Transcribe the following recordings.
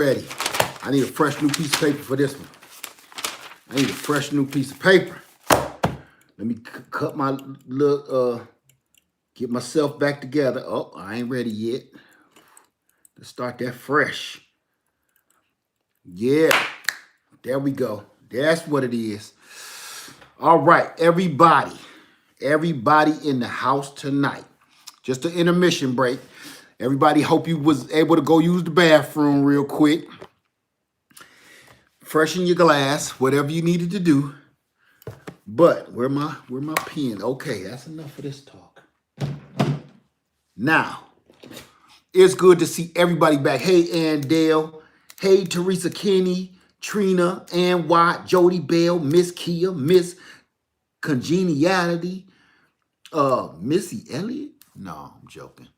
Ready. I need a fresh new piece of paper for this one. I need a fresh new piece of paper. Let me cut my little, get myself back together. Oh, I ain't ready yet. Let's start that fresh. Yeah, there we go. That's what it is. All right, everybody in the house tonight. Just an intermission break. Everybody, hope you was able to go use the bathroom real quick. Freshen your glass, whatever you needed to do. But where my pen? Okay, that's enough of this talk. Now, it's good to see everybody back. Hey, Ann Dale. Hey, Teresa Kinney, Trina, Ann Watt, Jody Bell, Miss Kia, Miss Congeniality, Missy Elliott. No, I'm joking.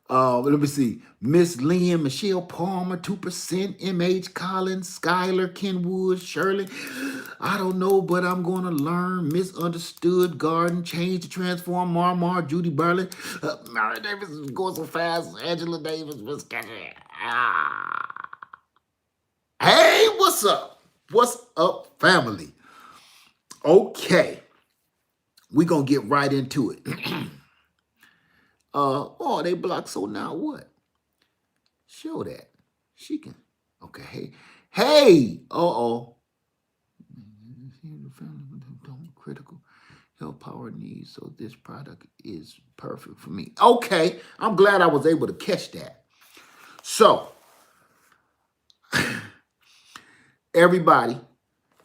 Let me see. Miss Lynn, Michelle Palmer, 2%, M.H. Collins, Skylar, Kenwood, Shirley. I don't know, but I'm going to learn. Misunderstood Garden, Change to Transform, Marmar, Judy Burley. Mary Davis is going so fast. Angela Davis, Miss Catherine. Hey, what's up? What's up, family? Okay. We're going to get right into it. Oh, they blocked, so now what? Show that. She can. Okay. Hey. Uh-oh. Critical health power needs, so this product is perfect for me. Okay. I'm glad I was able to catch that. So, everybody,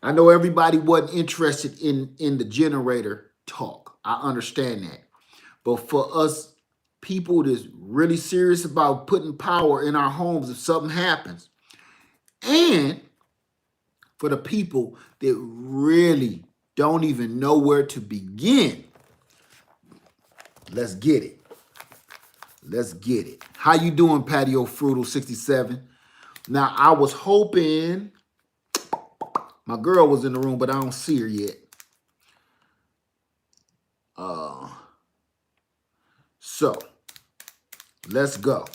I know everybody wasn't interested in the generator talk. I understand that. But for us people that's really serious about putting power in our homes if something happens, and for the people that really don't even know where to begin, let's get it. Let's get it. How you doing, Patio Frutal 67? Now, I was hoping my girl was in the room, but I don't see her yet. So let's go.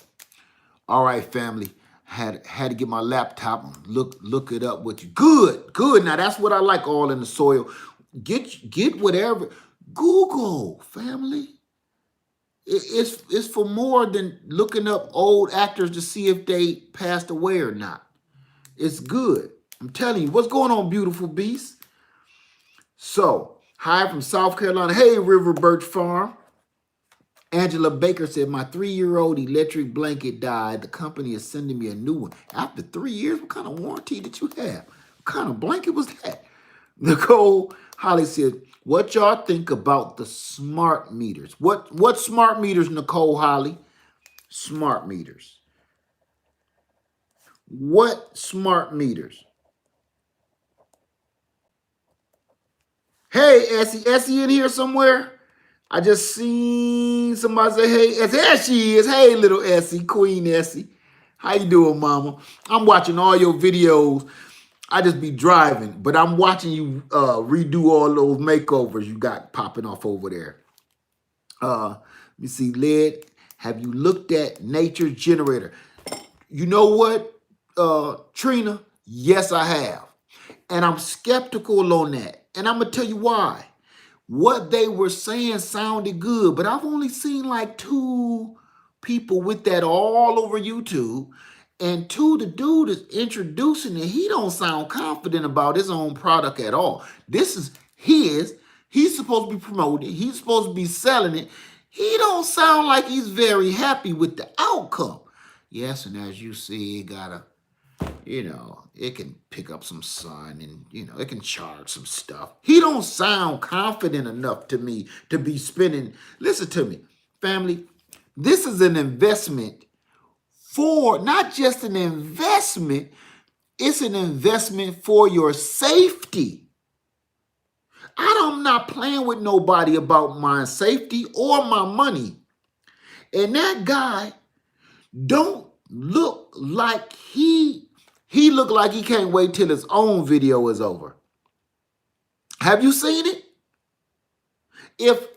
All right, family. Had to get my laptop and look it up with you. Good. Now that's what I like. All in the soil. Get whatever. Google, family. It's for more than looking up old actors to see if they passed away or not. It's good. I'm telling you. What's going on, beautiful beast? So, hi from South Carolina. Hey, River Birch Farm. Angela Baker said, my 3-year-old electric blanket died. The company is sending me a new one. After 3 years, what kind of warranty did you have? What kind of blanket was that? Nicole Holly said, what y'all think about the smart meters? What smart meters, Nicole Holly? Smart meters. What smart meters? Hey, Essie in here somewhere? I just seen somebody say, hey, Essie. There she is. Hey, little Essie, Queen Essie. How you doing, mama? I'm watching all your videos. I just be driving, but I'm watching you redo all those makeovers you got popping off over there. Let me see, Led, have you looked at Nature's Generator? You know what, Trina? Yes, I have. And I'm skeptical on that. And I'm going to tell you why. What they were saying sounded good, but I've only seen like 2 people with that all over YouTube. And 2, the dude is introducing it. He don't sound confident about his own product at all. This is his. He's supposed to be promoting it. He's supposed to be selling it. He don't sound like he's very happy with the outcome. Yes, and as you see, it got a, it can pick up some sun and, it can charge some stuff. He don't sound confident enough to me to be spending. Listen to me, family. This is an investment for, not just an investment, it's an investment for your safety. I'm not playing with nobody about my safety or my money. And that guy don't look like he looked like he can't wait till his own video is over. Have you seen it? If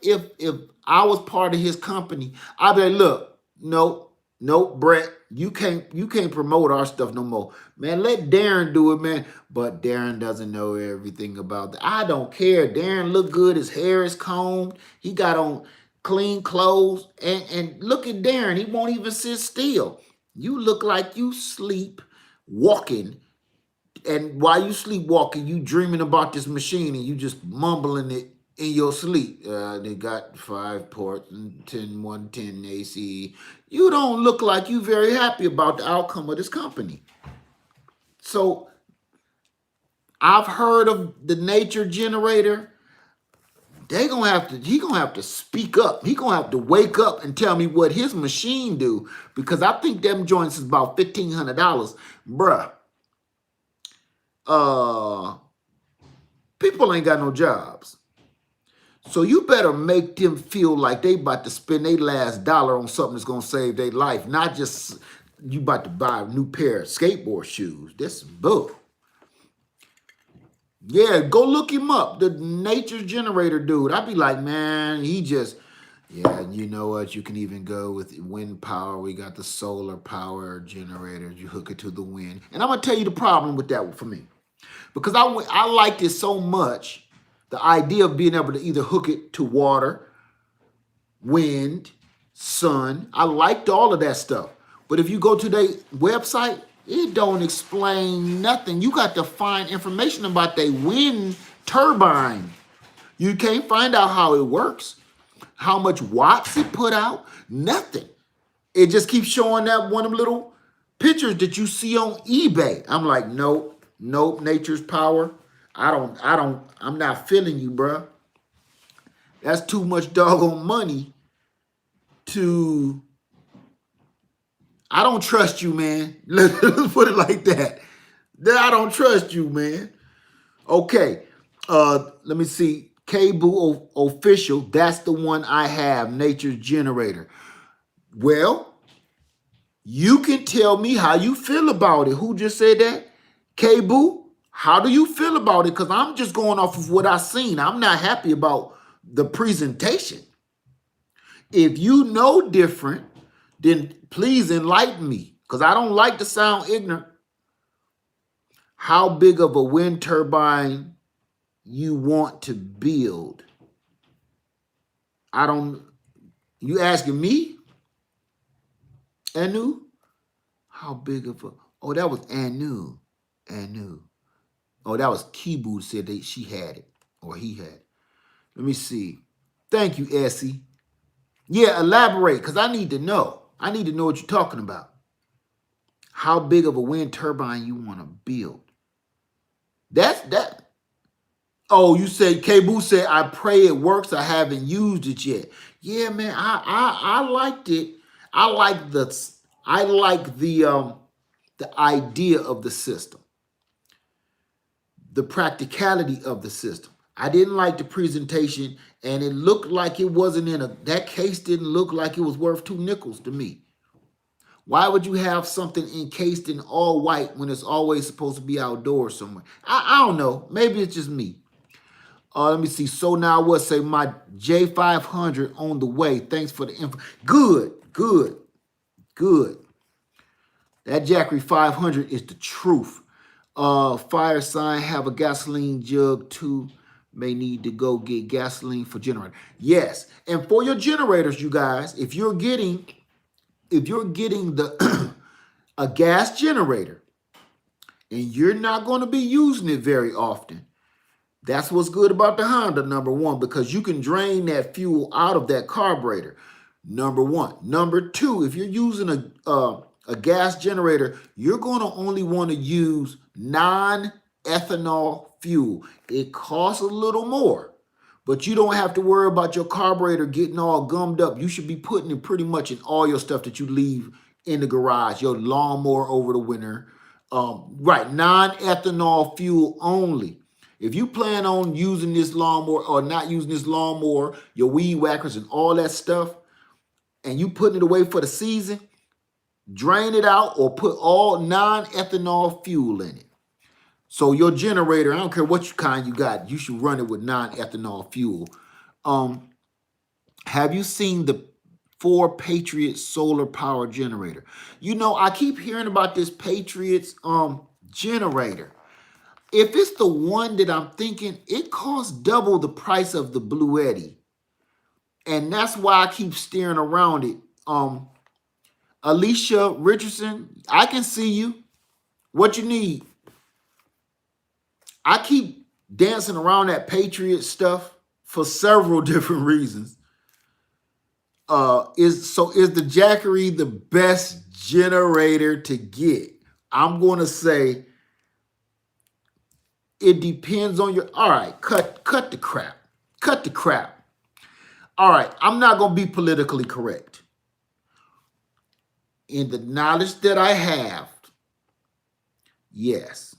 I was part of his company, I'd be like, look, no, Nope, Brett, you can't promote our stuff no more. Man, let Darren do it, man. But Darren doesn't know everything about that. I don't care. Darren look good. His hair is combed. He got on clean clothes. And look at Darren. He won't even sit still. You look like you sleep walking. And while you sleepwalking, you dreaming about this machine and you just mumbling it in your sleep. They got 5 ports and 110 AC. You don't look like you very happy about the outcome of this company. So I've heard of the nature generator. He gonna have to speak up. He gonna have to wake up and tell me what his machine do, because I think them joints is about $1,500, bruh. People ain't got no jobs. So you better make them feel like they about to spend their last dollar on something that's gonna save their life, not just you about to buy a new pair of skateboard shoes. This is bull. Yeah, go look him up. The nature generator dude. I'd be like, man, yeah, you know what? You can even go with wind power. We got the solar power generators. You hook it to the wind. And I'm gonna tell you the problem with that for me. Because I liked it so much, the idea of being able to either hook it to water, wind, sun. I liked all of that stuff. But if you go to their website, it don't explain nothing. You got to find information about their wind turbine. You can't find out how it works, how much watts it put out, nothing. It just keeps showing that one of them little pictures that you see on eBay. I'm like, nope. Nature's power. I'm not feeling you, bruh. That's too much doggone money to. I don't trust you, man. Let's put it like that. I don't trust you, man. Okay. Let me see. Cable official. That's the one I have. Nature's generator. Well, you can tell me how you feel about it. Who just said that? K-Boo, how do you feel about it? Because I'm just going off of what I've seen. I'm not happy about the presentation. If you know different, then please enlighten me, because I don't like to sound ignorant. How big of a wind turbine you want to build? You asking me? Anu? How big of a, oh, that was Anu. Oh, that was Kibu said that she had it, or he had it. Let me see. Thank you, Essie. Yeah, elaborate, because I need to know. I need to know what you're talking about. How big of a wind turbine you want to build? That's that. Oh, you said Kibu said, I pray it works. I haven't used it yet. Yeah, man, I liked it. I like the idea of the system, the practicality of the system. I didn't like the presentation, and it looked like it wasn't that case didn't look like it was worth 2 nickels to me. Why would you have something encased in all white when it's always supposed to be outdoors somewhere? I don't know. Maybe it's just me. Let me see. So now what? Say my J500 on the way. Thanks for the info. Good. That Jackery 500 is the truth. Fire sign, have a gasoline jug too. May need to go get gasoline for generator. Yes, and for your generators, you guys, if you're getting the a gas generator and you're not going to be using it very often, that's what's good about the Honda, number one, because you can drain that fuel out of that carburetor. Number one. Number two, if you're using a gas generator, you're going to only want to use non-ethanol fuel. It costs a little more, but you don't have to worry about your carburetor getting all gummed up. You should be putting it pretty much in all your stuff that you leave in the garage, your lawnmower over the winter. Right, non-ethanol fuel only. If you plan on using this lawnmower or not using this lawnmower, your weed whackers and all that stuff, and you putting it away for the season, drain it out or put all non-ethanol fuel in it. So your generator, I don't care what kind you got, you should run it with non-ethanol fuel. Have you seen the for Patriot solar power generator. You know, I keep hearing about this Patriots generator. If it's the one that I'm thinking, it costs double the price of the Blue Eddy. And that's why I keep steering around it. Alicia Richardson, I can see you. What you need? I keep dancing around that Patriot stuff for several different reasons. Is the Jackery the best generator to get? I'm going to say it depends on your. All right, cut the crap. Cut the crap. All right, I'm not going to be politically correct. In the knowledge that I have, yes,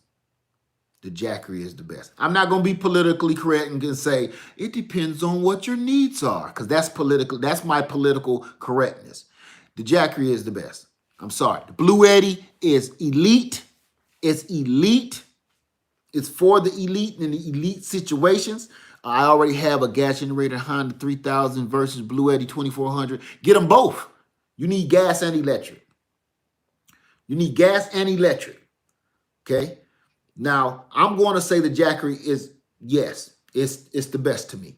the Jackery is the best. I'm not going to be politically correct and say it depends on what your needs are, because that's political. That's my political correctness. The Jackery is the best. I'm sorry. The Blue Eddy is elite. It's elite. It's for the elite in the elite situations. I already have a gas generator Honda 3000 versus Blue Eddy 2400. Get them both. You need gas and electric. You need gas and electric. Okay? Now, I'm going to say the Jackery is, yes, it's the best to me.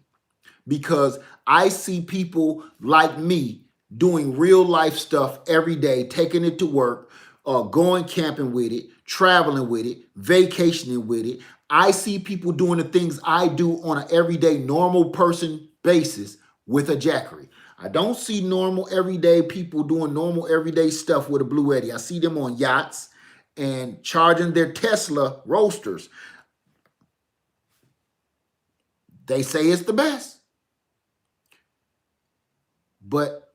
Because I see people like me doing real life stuff every day, taking it to work, going camping with it, traveling with it, vacationing with it. I see people doing the things I do on an everyday normal person basis with a Jackery. I don't see normal everyday people doing normal everyday stuff with a Blue Eddy. I see them on yachts and charging their Tesla roasters. They say it's the best. But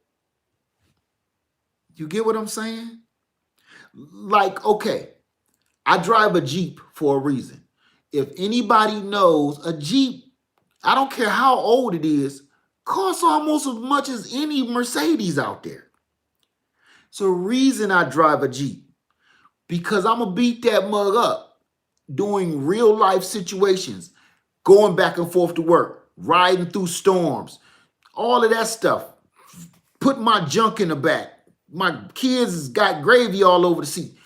you get what I'm saying? Like, okay, I drive a Jeep for a reason. If anybody knows, a Jeep, I don't care how old it is, costs almost as much as any Mercedes out there. It's a reason I drive a Jeep. Because I'm going to beat that mug up doing real life situations, going back and forth to work, riding through storms, all of that stuff. Put my junk in the back. My kids got gravy all over the seat.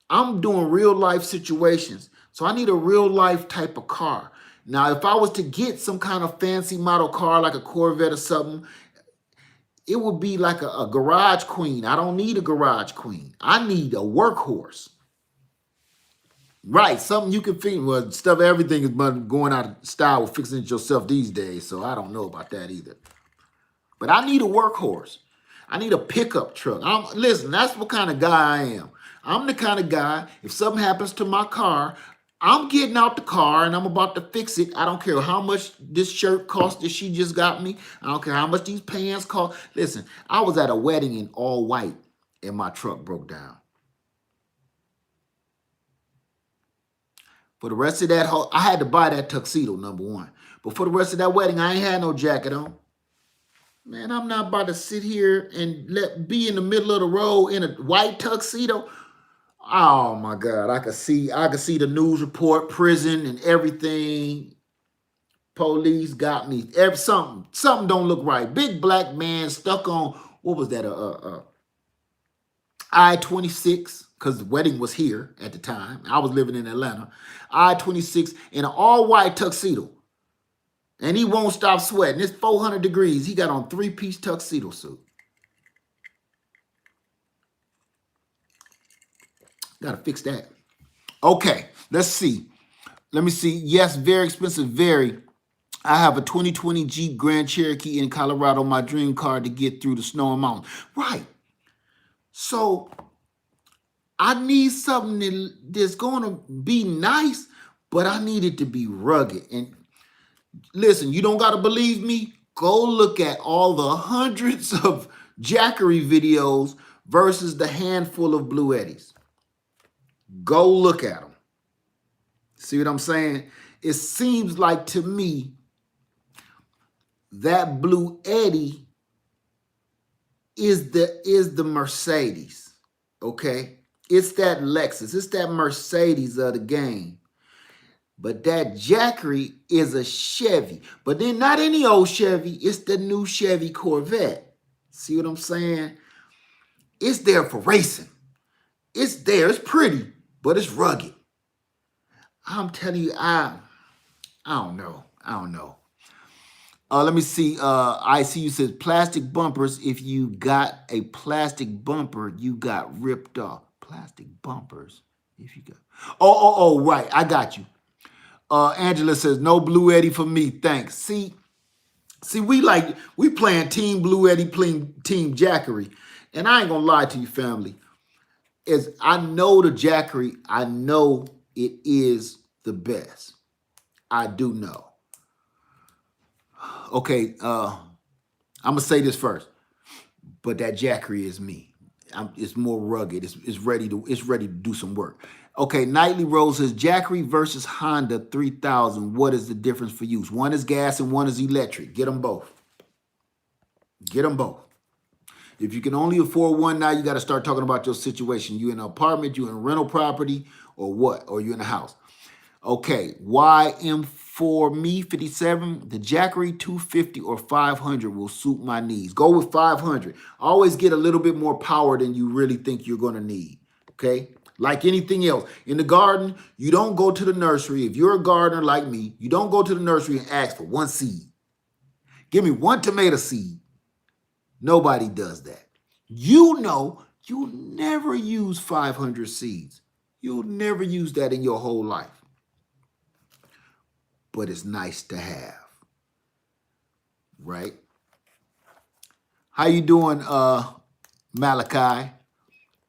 I'm doing real life situations. So I need a real life type of car. Now, if I was to get some kind of fancy model car like a Corvette or something, it would be like a garage queen. I don't need a garage queen. I need a workhorse. Right, something you can fix. Well, stuff, everything is going out of style with fixing it yourself these days, so I don't know about that either. But I need a workhorse. I need a pickup truck. Listen, that's what kind of guy I am. I'm the kind of guy, if something happens to my car, I'm getting out the car and I'm about to fix it. I don't care how much this shirt cost that she just got me. I don't care how much these pants cost. Listen, I was at a wedding in all white and my truck broke down. For the rest of that whole, I had to buy that tuxedo, number one. But for the rest of that wedding, I ain't had no jacket on. Man, I'm not about to sit here and be in the middle of the road in a white tuxedo. Oh my God, I could see the news report, prison and everything. Police got me. Something don't look right. Big black man stuck on, what was that? I-26, because the wedding was here at the time. I was living in Atlanta. I-26 in an all-white tuxedo. And he won't stop sweating. It's 400 degrees. He got on 3-piece tuxedo suit. Got to fix that. Okay, let's see. Let me see. Yes, very expensive, very. I have a 2020 Jeep Grand Cherokee in Colorado, my dream car to get through the snow and mountains. Right. So I need something that's going to be nice, but I need it to be rugged. And listen, you don't got to believe me? Go look at all the hundreds of Jackery videos versus the handful of Blue Eddies. Go look at them. See what I'm saying? It seems like to me that Blue Eddy is the Mercedes, okay? It's that Lexus. It's that Mercedes of the game. But that Jackery is a Chevy. But then not any old Chevy. It's the new Chevy Corvette. See what I'm saying? It's there for racing. It's there. It's pretty, but it's rugged. I'm telling you, I don't know. I don't know. Let me see. ICU says plastic bumpers. If you got a plastic bumper, you got ripped off. Plastic bumpers. If you got. Oh, right. I got you. Angela says no Blue Eddie for me. Thanks. See, we playing Team Blue Eddie, playing Team Jackery, and I ain't gonna lie to you, family. Is I know the Jackery. I know it is the best. I do know. Okay, I'm gonna say this first, but that Jackery is me. It's more rugged. It's ready to do some work. Okay, Nightly Rose says Jackery versus Honda 3000. What is the difference for use? One is gas and one is electric. Get them both. Get them both. If you can only afford one now, you got to start talking about your situation. You in an apartment, you in a rental property, or what? Or you in a house. Okay, YM4 me 57, the Jackery 250 or 500 will suit my needs. Go with 500. Always get a little bit more power than you really think you're going to need. Okay? Like anything else. In the garden, you don't go to the nursery. If you're a gardener like me, you don't go to the nursery and ask for one seed. Give me one tomato seed. Nobody does that. You know you'll never use 500 seeds. You'll never use that in your whole life. But it's nice to have, right? How you doing, Malachi?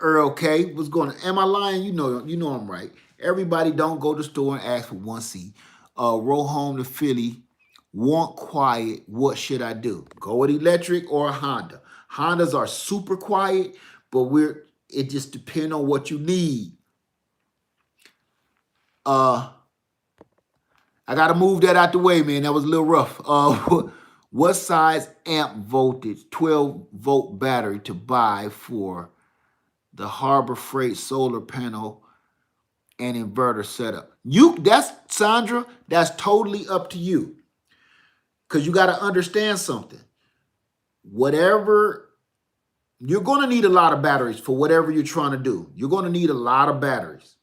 Earl K, what's going on? Am I lying? You know I'm right. Everybody don't go to the store and ask for one seed. Roll home to Philly, want quiet, what should I do? Go with electric or a Honda. Hondas are super quiet, but it just depends on what you need. I got to move that out the way, man. That was a little rough. What size amp voltage, 12-volt battery to buy for the Harbor Freight solar panel and inverter setup? Sandra, that's totally up to you. Because you got to understand something. You're going to need a lot of batteries for whatever you're trying to do. You're going to need a lot of batteries.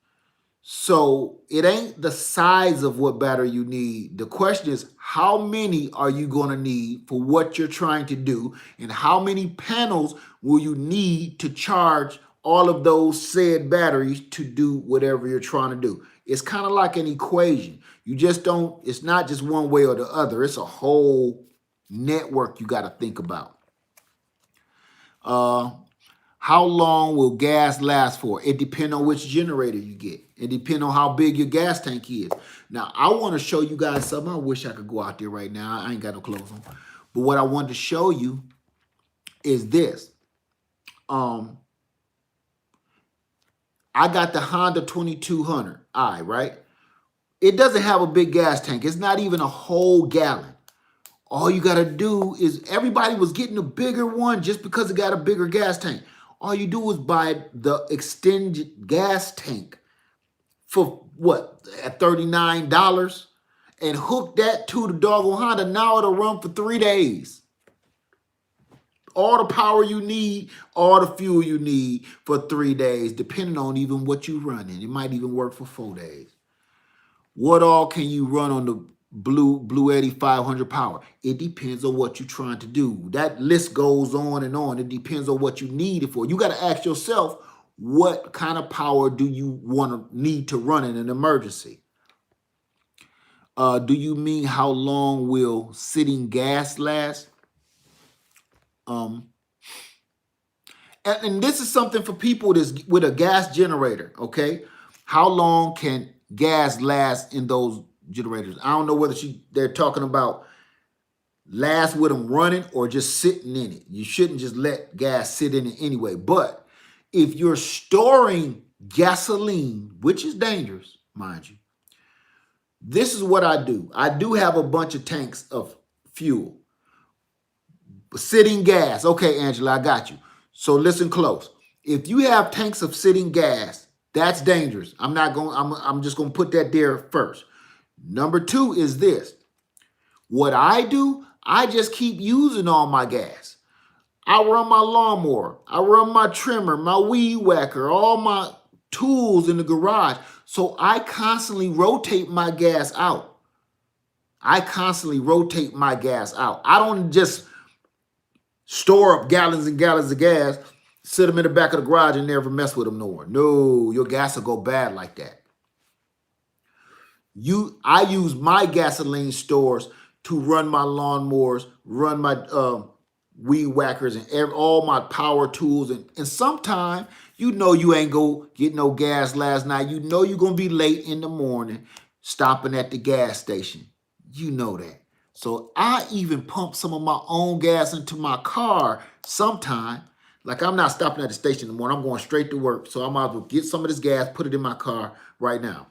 So it ain't the size of what battery you need. The question is, how many are you going to need for what you're trying to do? And how many panels will you need to charge all of those said batteries to do whatever you're trying to do? It's kind of like an equation. It's not just one way or the other. It's a whole network you got to think about. How long will gas last for? It depends on which generator you get. It depends on how big your gas tank is. Now, I want to show you guys something. I wish I could go out there right now. I ain't got no clothes on. But what I wanted to show you is this. I got the Honda 2200i, right? It doesn't have a big gas tank. It's not even a whole gallon. All you got to do is, everybody was getting a bigger one just because it got a bigger gas tank. All you do is buy the extended gas tank for what, at $39 and hook that to the doggone Honda. Now it'll run for 3 days. All the power you need, all the fuel you need for 3 days, depending on even what you run in. It might even work for 4 days. What all can you run on the Blue Eddie 500 power? It depends on what you're trying to do. That list goes on and on. It depends on what you need it for. You got to ask yourself, what kind of power do you need to run in an emergency? Do you mean how long will sitting gas last? And this is something for people that's with a gas generator, okay? How long can gas last in those generators? I don't know whether they're talking about last with them running or just sitting in it. You shouldn't just let gas sit in it anyway. But if you're storing gasoline, which is dangerous, mind you, this is what I do. I do have a bunch of tanks of fuel. Sitting gas. Okay, Angela, I got you. So listen close. If you have tanks of sitting gas, that's dangerous. I'm just going to put that there first. Number 2 is this. What I do, I just keep using all my gas. I run my lawnmower. I run my trimmer, my weed whacker, all my tools in the garage. So I constantly rotate my gas out. I constantly rotate my gas out. I don't just store up gallons and gallons of gas, sit them in the back of the garage and never mess with them no more. No, your gas will go bad like that. I use my gasoline stores to run my lawnmowers, run my weed whackers, and all my power tools. And sometimes you know you ain't go get no gas last night. You know you're gonna be late in the morning stopping at the gas station. You know that. So I even pump some of my own gas into my car sometime. Like I'm not stopping at the station in the morning. I'm going straight to work. So I might as well get some of this gas, put it in my car right now.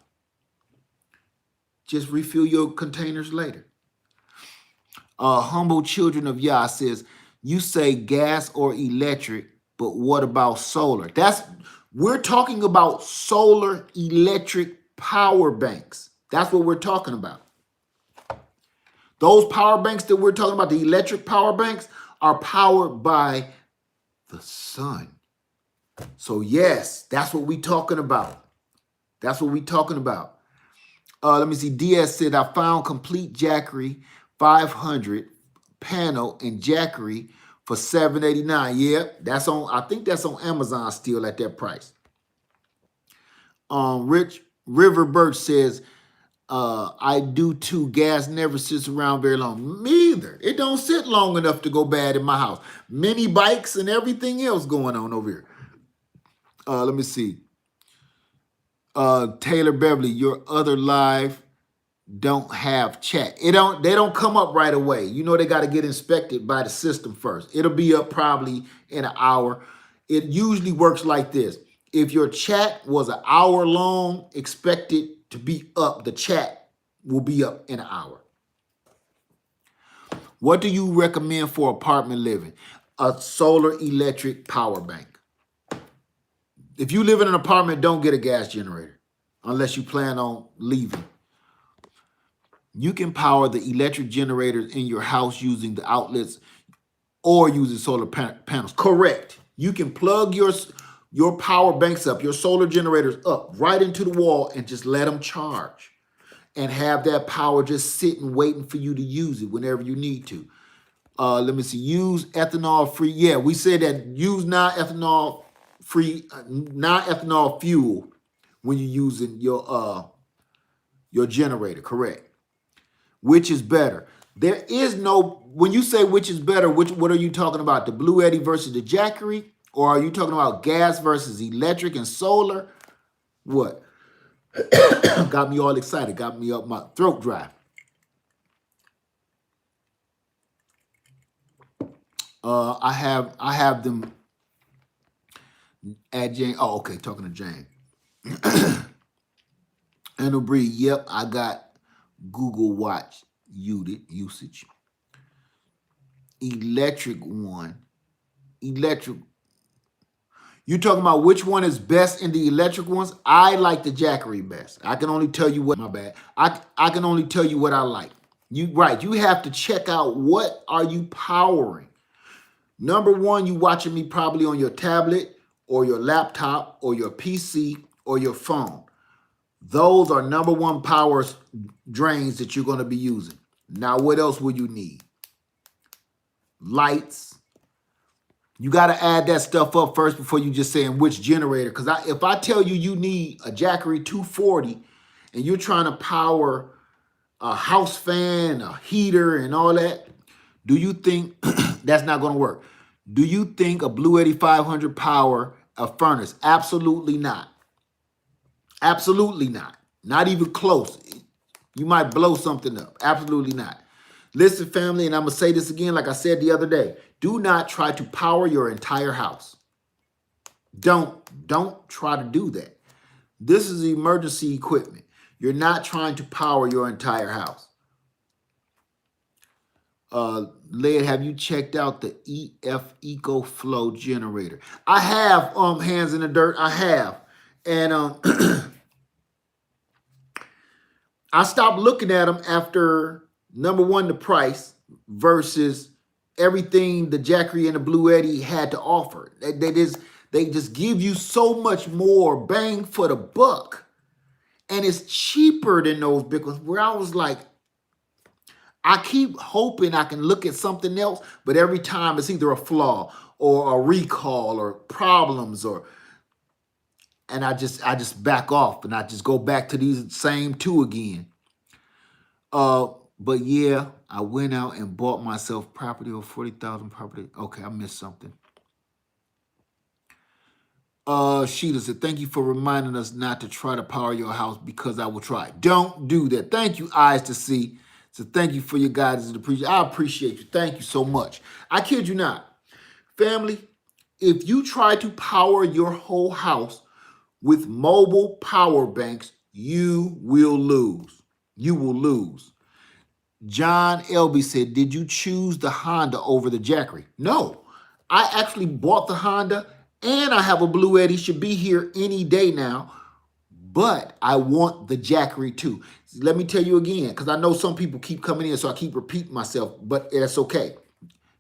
Just refill your containers later. Humble Children of Yah says, you say gas or electric, but what about solar? We're talking about solar electric power banks. That's what we're talking about. Those power banks that we're talking about, the electric power banks, are powered by the sun. So yes, that's what we're talking about. That's what we're talking about. Let me see. Diaz said, I found complete Jackery 500 panel and Jackery for $7.89. Yeah, that's on. I think that's on Amazon still at that price. Rich River Birch says, I do too. Gas never sits around very long. Me either. It don't sit long enough to go bad in my house. Mini bikes and everything else going on over here. Let me see. Taylor Beverly, your other live don't have chat. They don't come up right away. You know they got to get inspected by the system first. It'll be up probably in an hour. It usually works like this. If your chat was an hour long, expect it to be up. The chat will be up in an hour. What do you recommend for apartment living? A solar electric power bank. If you live in an apartment, don't get a gas generator unless you plan on leaving. You can power the electric generators in your house using the outlets or using solar panels. Correct. You can plug your power banks up, your solar generators up right into the wall and just let them charge and have that power just sitting waiting for you to use it whenever you need to. Let me see. Use ethanol free. Yeah, we said that use non-ethanol free, non-ethanol fuel when you're using your generator. Correct. Which is better? There is no, when you say which is better, what are you talking about? The Blue Eddy versus the Jackery? Or are you talking about gas versus electric and solar? What? Got me all excited. Got me up my throat dry. I have them at Jane. Oh, okay, talking to Jane. And Bree, yep, I got Google Watch usage. Electric one. Electric. You talking about which one is best in the electric ones? I like the Jackery best. I can only tell you what, my bad. I can only tell you what I like. You have to check out what are you powering. Number one, you watching me probably on your tablet or your laptop or your PC or your phone. Those are number one power drains that you're going to be using. Now, what else will you need? Lights. You got to add that stuff up first before you just saying which generator. Because if I tell you need a Jackery 240 and you're trying to power a house fan, a heater, and all that, do you think that's not going to work? Do you think a Blue Eddy 500 power a furnace? Absolutely not. Absolutely not. Not even close. You might blow something up. Absolutely not. Listen, family, and I'm going to say this again like I said the other day. Do not try to power your entire house. Don't try to do that. This is emergency equipment. You're not trying to power your entire house. Led, have you checked out the EF EcoFlow generator? I have, hands in the dirt. I have. And I stopped looking at them after, number one, the price versus everything the Jackery and the Blue Eddy had to offer. They just give you so much more bang for the buck. And it's cheaper than those big ones, where I was like, I keep hoping I can look at something else, but every time it's either a flaw or a recall or problems, and I just back off and I just go back to these same two again. But yeah, I went out and bought myself property or 40,000 property. Okay, I missed something. Sheila said, thank you for reminding us not to try to power your house because I will try. Don't do that. Thank you, Eyes to See. So thank you for your guidance and appreciation. I appreciate you. Thank you so much. I kid you not. Family, if you try to power your whole house with mobile power banks, you will lose. You will lose. John Elby said, did you choose the Honda over the Jackery? No. I actually bought the Honda, and I have a Blue Eddy. Should be here any day now. But I want the Jackery too. Let me tell you again, because I know some people keep coming in, so I keep repeating myself, but that's okay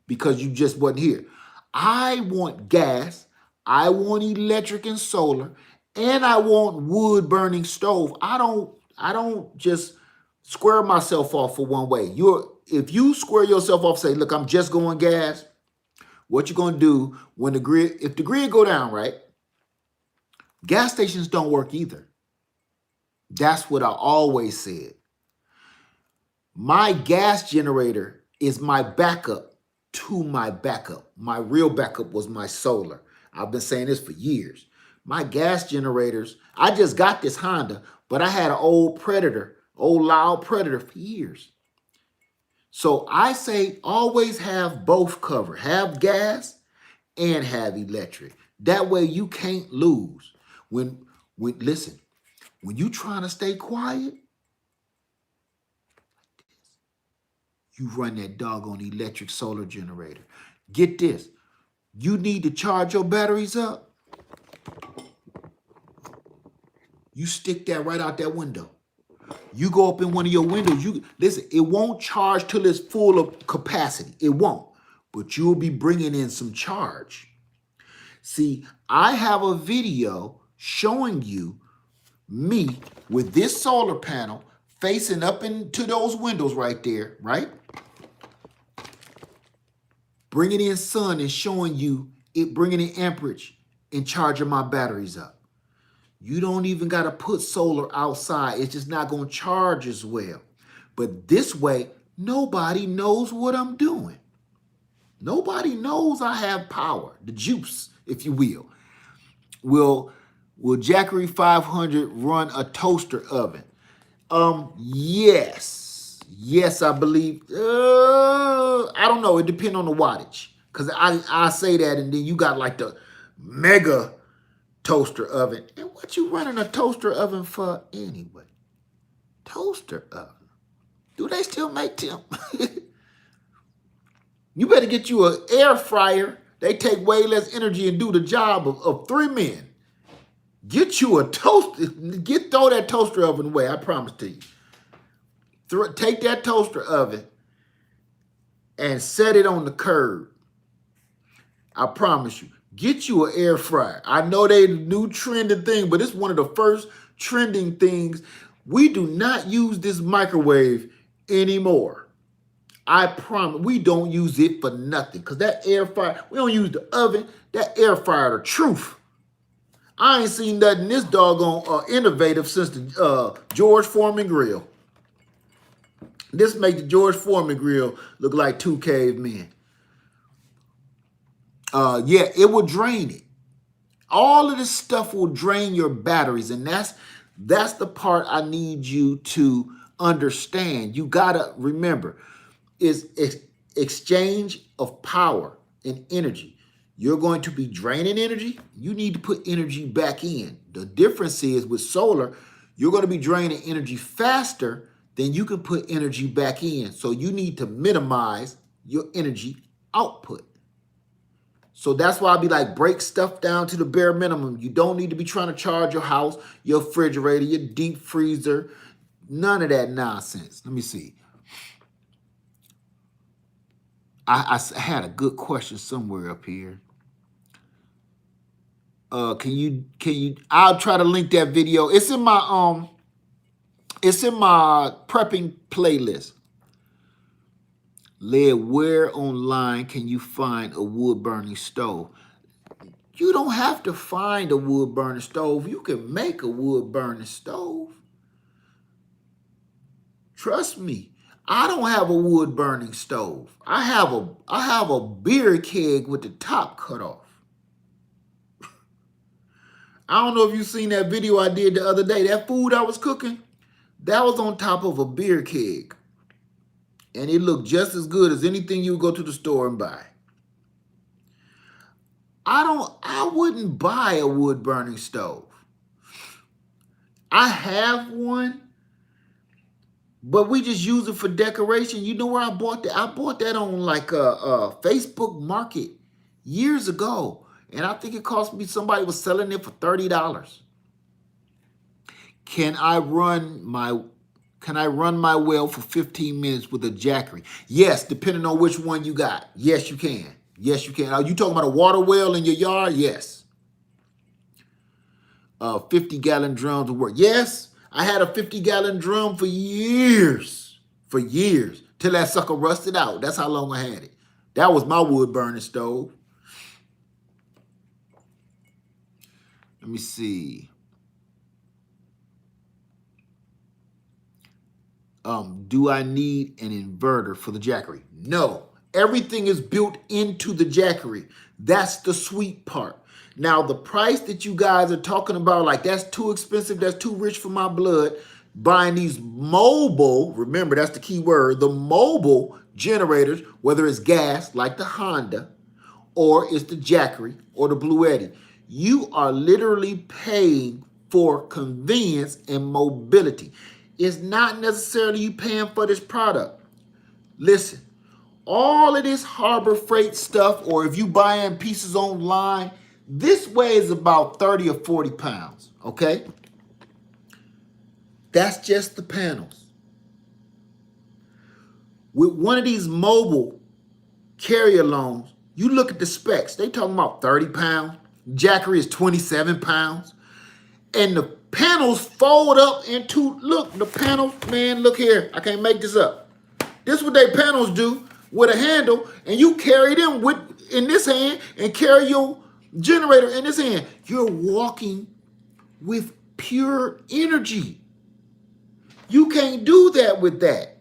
because you just wasn't here. I want gas, I want electric and solar, and I want wood burning stove. I don't just square myself off for one way. If you square yourself off, say, look, I'm just going gas, what you're gonna do when if the grid go down, right? Gas stations don't work either. That's what I always said. My gas generator is my backup to my backup. My real backup was my solar. I've been saying this for years. My gas generators, I just got this Honda, but I had an old loud Predator for years. So I say always have both covered. Have gas and have electric. That way you can't lose. Listen, when you trying to stay quiet, you run that doggone electric solar generator. Get this. You need to charge your batteries up. You stick that right out that window. You go up in one of your windows. Listen, it won't charge till it's full of capacity. It won't. But you'll be bringing in some charge. See, I have a video showing you me with this solar panel facing up into those windows right there, right? Bringing in sun and showing you it bringing in amperage and charging my batteries up. You don't even got to put solar outside. It's just not going to charge as well. But this way, nobody knows what I'm doing. Nobody knows I have power, the juice, if you will. Will Jackery 500 run a toaster oven? Yes. Yes, I believe. I don't know. It depends on the wattage. Because I say that, and then you got like the mega toaster oven. And what you running a toaster oven for anyway? Toaster oven. Do they still make them? You better get you an air fryer. They take way less energy and do the job of 3 men. Get you a toaster. Throw that toaster oven away. I promise to you. Take that toaster oven and set it on the curb. I promise you. Get you an air fryer. I know they the new trending thing, but it's one of the first trending things. We do not use this microwave anymore. I promise we don't use it for nothing. Because that air fryer, we don't use the oven. That air fryer, the truth. I ain't seen nothing this doggone innovative since the George Foreman grill. This make the George Foreman grill look like 2 cavemen. Yeah, it will drain it. All of this stuff will drain your batteries, and that's the part I need you to understand. You gotta remember, is exchange of power and energy. You're going to be draining energy. You need to put energy back in. The difference is with solar, you're going to be draining energy faster than you can put energy back in. So you need to minimize your energy output. So that's why I'll be like, break stuff down to the bare minimum. You don't need to be trying to charge your house, your refrigerator, your deep freezer, none of that nonsense. Let me see. I had a good question somewhere up here. Can you I'll try to link that video. It's in my prepping playlist. Led, where online can you find a wood burning stove? You don't have to find a wood burning stove. You can make a wood burning stove. Trust me. I don't have a wood burning stove. I have a beer keg with the top cut off. I don't know if you've seen that video I did the other day. That food I was cooking, that was on top of a beer keg. And it looked just as good as anything you would go to the store and buy. I wouldn't buy a wood burning stove. I have one, but we just use it for decoration. You know where I bought that? I bought that on like a Facebook Market years ago. And I think it cost me, somebody was selling it for $30. Can I run my well for 15 minutes with a Jackery? Yes, depending on which one you got. Yes, you can. Yes, you can. Are you talking about a water well in your yard? Yes. 50-gallon drums will work. Yes, I had a 50-gallon drum for years. For years. Till that sucker rusted out. That's how long I had it. That was my wood burning stove. Let me see. Do I need an inverter for the Jackery? No. Everything is built into the Jackery. That's the sweet part. Now, the price that you guys are talking about, like that's too expensive, that's too rich for my blood, buying these mobile, remember that's the key word, the mobile generators, whether it's gas, like the Honda, or it's the Jackery or the Blue Eddy, you are literally paying for convenience and mobility. It's not necessarily you paying for this product. Listen, all of this Harbor Freight stuff, or if you buying pieces online, this weighs about 30 or 40 pounds, okay? That's just the panels. With one of these mobile carrier loans, you look at the specs, they talking about 30 pounds. Jackery is 27 pounds. And the panels fold up into, look, the panels, man, look here. I can't make this up. This is what they panels do with a handle, and you carry them in this hand and carry your generator in this hand. You're walking with pure energy. You can't do that with that.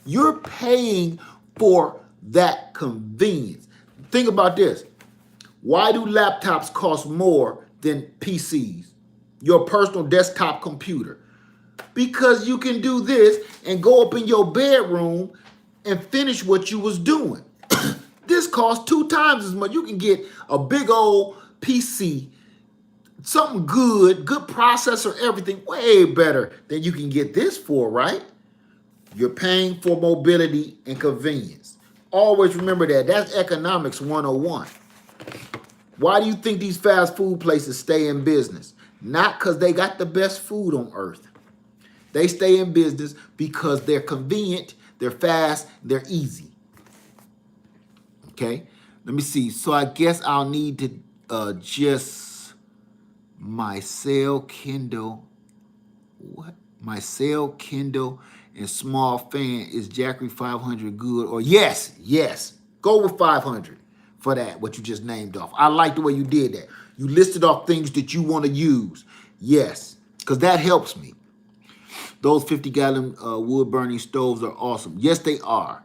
You're paying for that convenience. Think about this. Why do laptops cost more than PCs? Your personal desktop computer. Because you can do this and go up in your bedroom and finish what you was doing. This costs 2 times as much. You can get a big old PC, something good processor, everything way better than you can get this for, right? You're paying for mobility and convenience. Always remember that. That's economics 101. Why do you think these fast food places stay in business? Not because they got the best food on earth. They stay in business because they're convenient, they're fast, they're easy. Okay, let me see. So I guess I'll need to just my cell Kindle. What? My cell Kindle and small fan. Is Jackery 500 good? Or yes. Go with 500 for that, what you just named off. I like the way you did that. You listed off things that you want to use. Yes, because that helps me. Those 50-gallon wood-burning stoves are awesome. Yes, they are.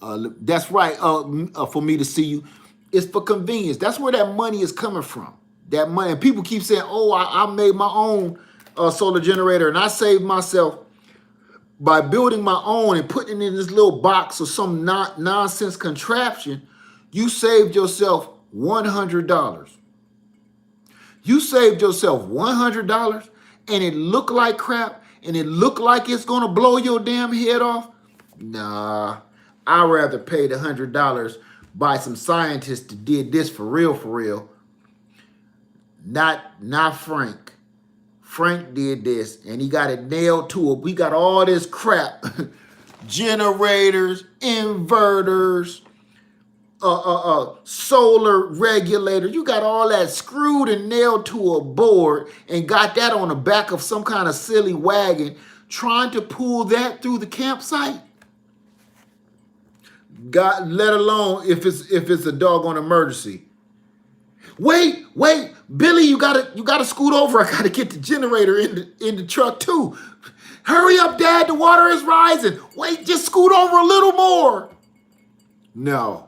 That's right, for me to see you. It's for convenience. That's where that money is coming from. That money. And people keep saying, oh, I made my own solar generator, and I saved myself by building my own and putting it in this little box or some nonsense contraption. You saved yourself $100. You saved yourself $100, and it looked like crap, and it looked like it's going to blow your damn head off. Nah, I'd rather pay the $100 by some scientists that did this for real. Not Frank. Frank did this, and he got it nailed to it. We got all this crap generators, inverters, solar regulator. You got all that screwed and nailed to a board and got that on the back of some kind of silly wagon, trying to pull that through the campsite. God, let alone if it's a doggone emergency. Wait, Billy, you gotta scoot over. I gotta get the generator in the truck too. Hurry up, Dad, the water is rising. Wait, just scoot over a little more. No.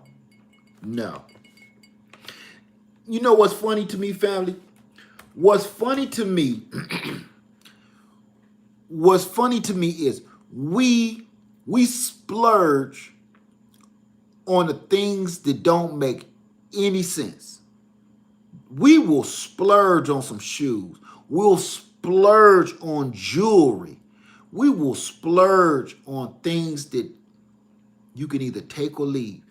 You know what's funny to me, family? What's funny to me is we splurge on the things that don't make any sense. We will splurge on some shoes. We'll splurge on jewelry. We will splurge on things that you can either take or leave.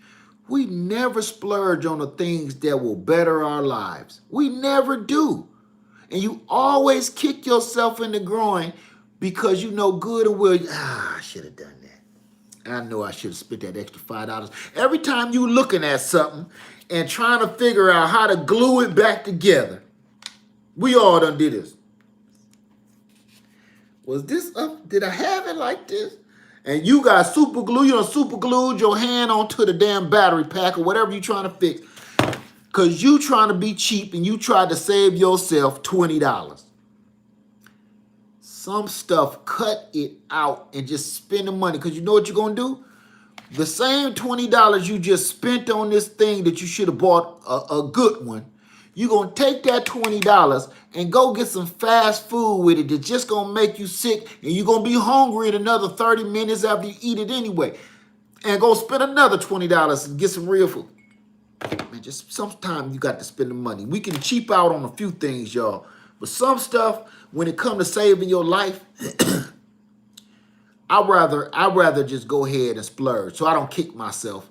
We never splurge on the things that will better our lives. We never do. And you always kick yourself in the groin because you know good and well, I should have done that. I know I should have spent that extra $5. Every time you looking at something and trying to figure out how to glue it back together, we all done did this. Was this up? Did I have it like this? And you got super glue, you done super glued your hand onto the damn battery pack or whatever you trying to fix. Because you trying to be cheap and you tried to save yourself $20. Some stuff, cut it out and just spend the money. Because you know what you're going to do? The same $20 you just spent on this thing that you should have bought a good one, you're going to take that $20 and go get some fast food with it that's just going to make you sick, and you're going to be hungry in another 30 minutes after you eat it anyway. And go spend another $20 and get some real food. Man, just sometimes you got to spend the money. We can cheap out on a few things, y'all. But some stuff, when it comes to saving your life, I'd rather just go ahead and splurge so I don't kick myself.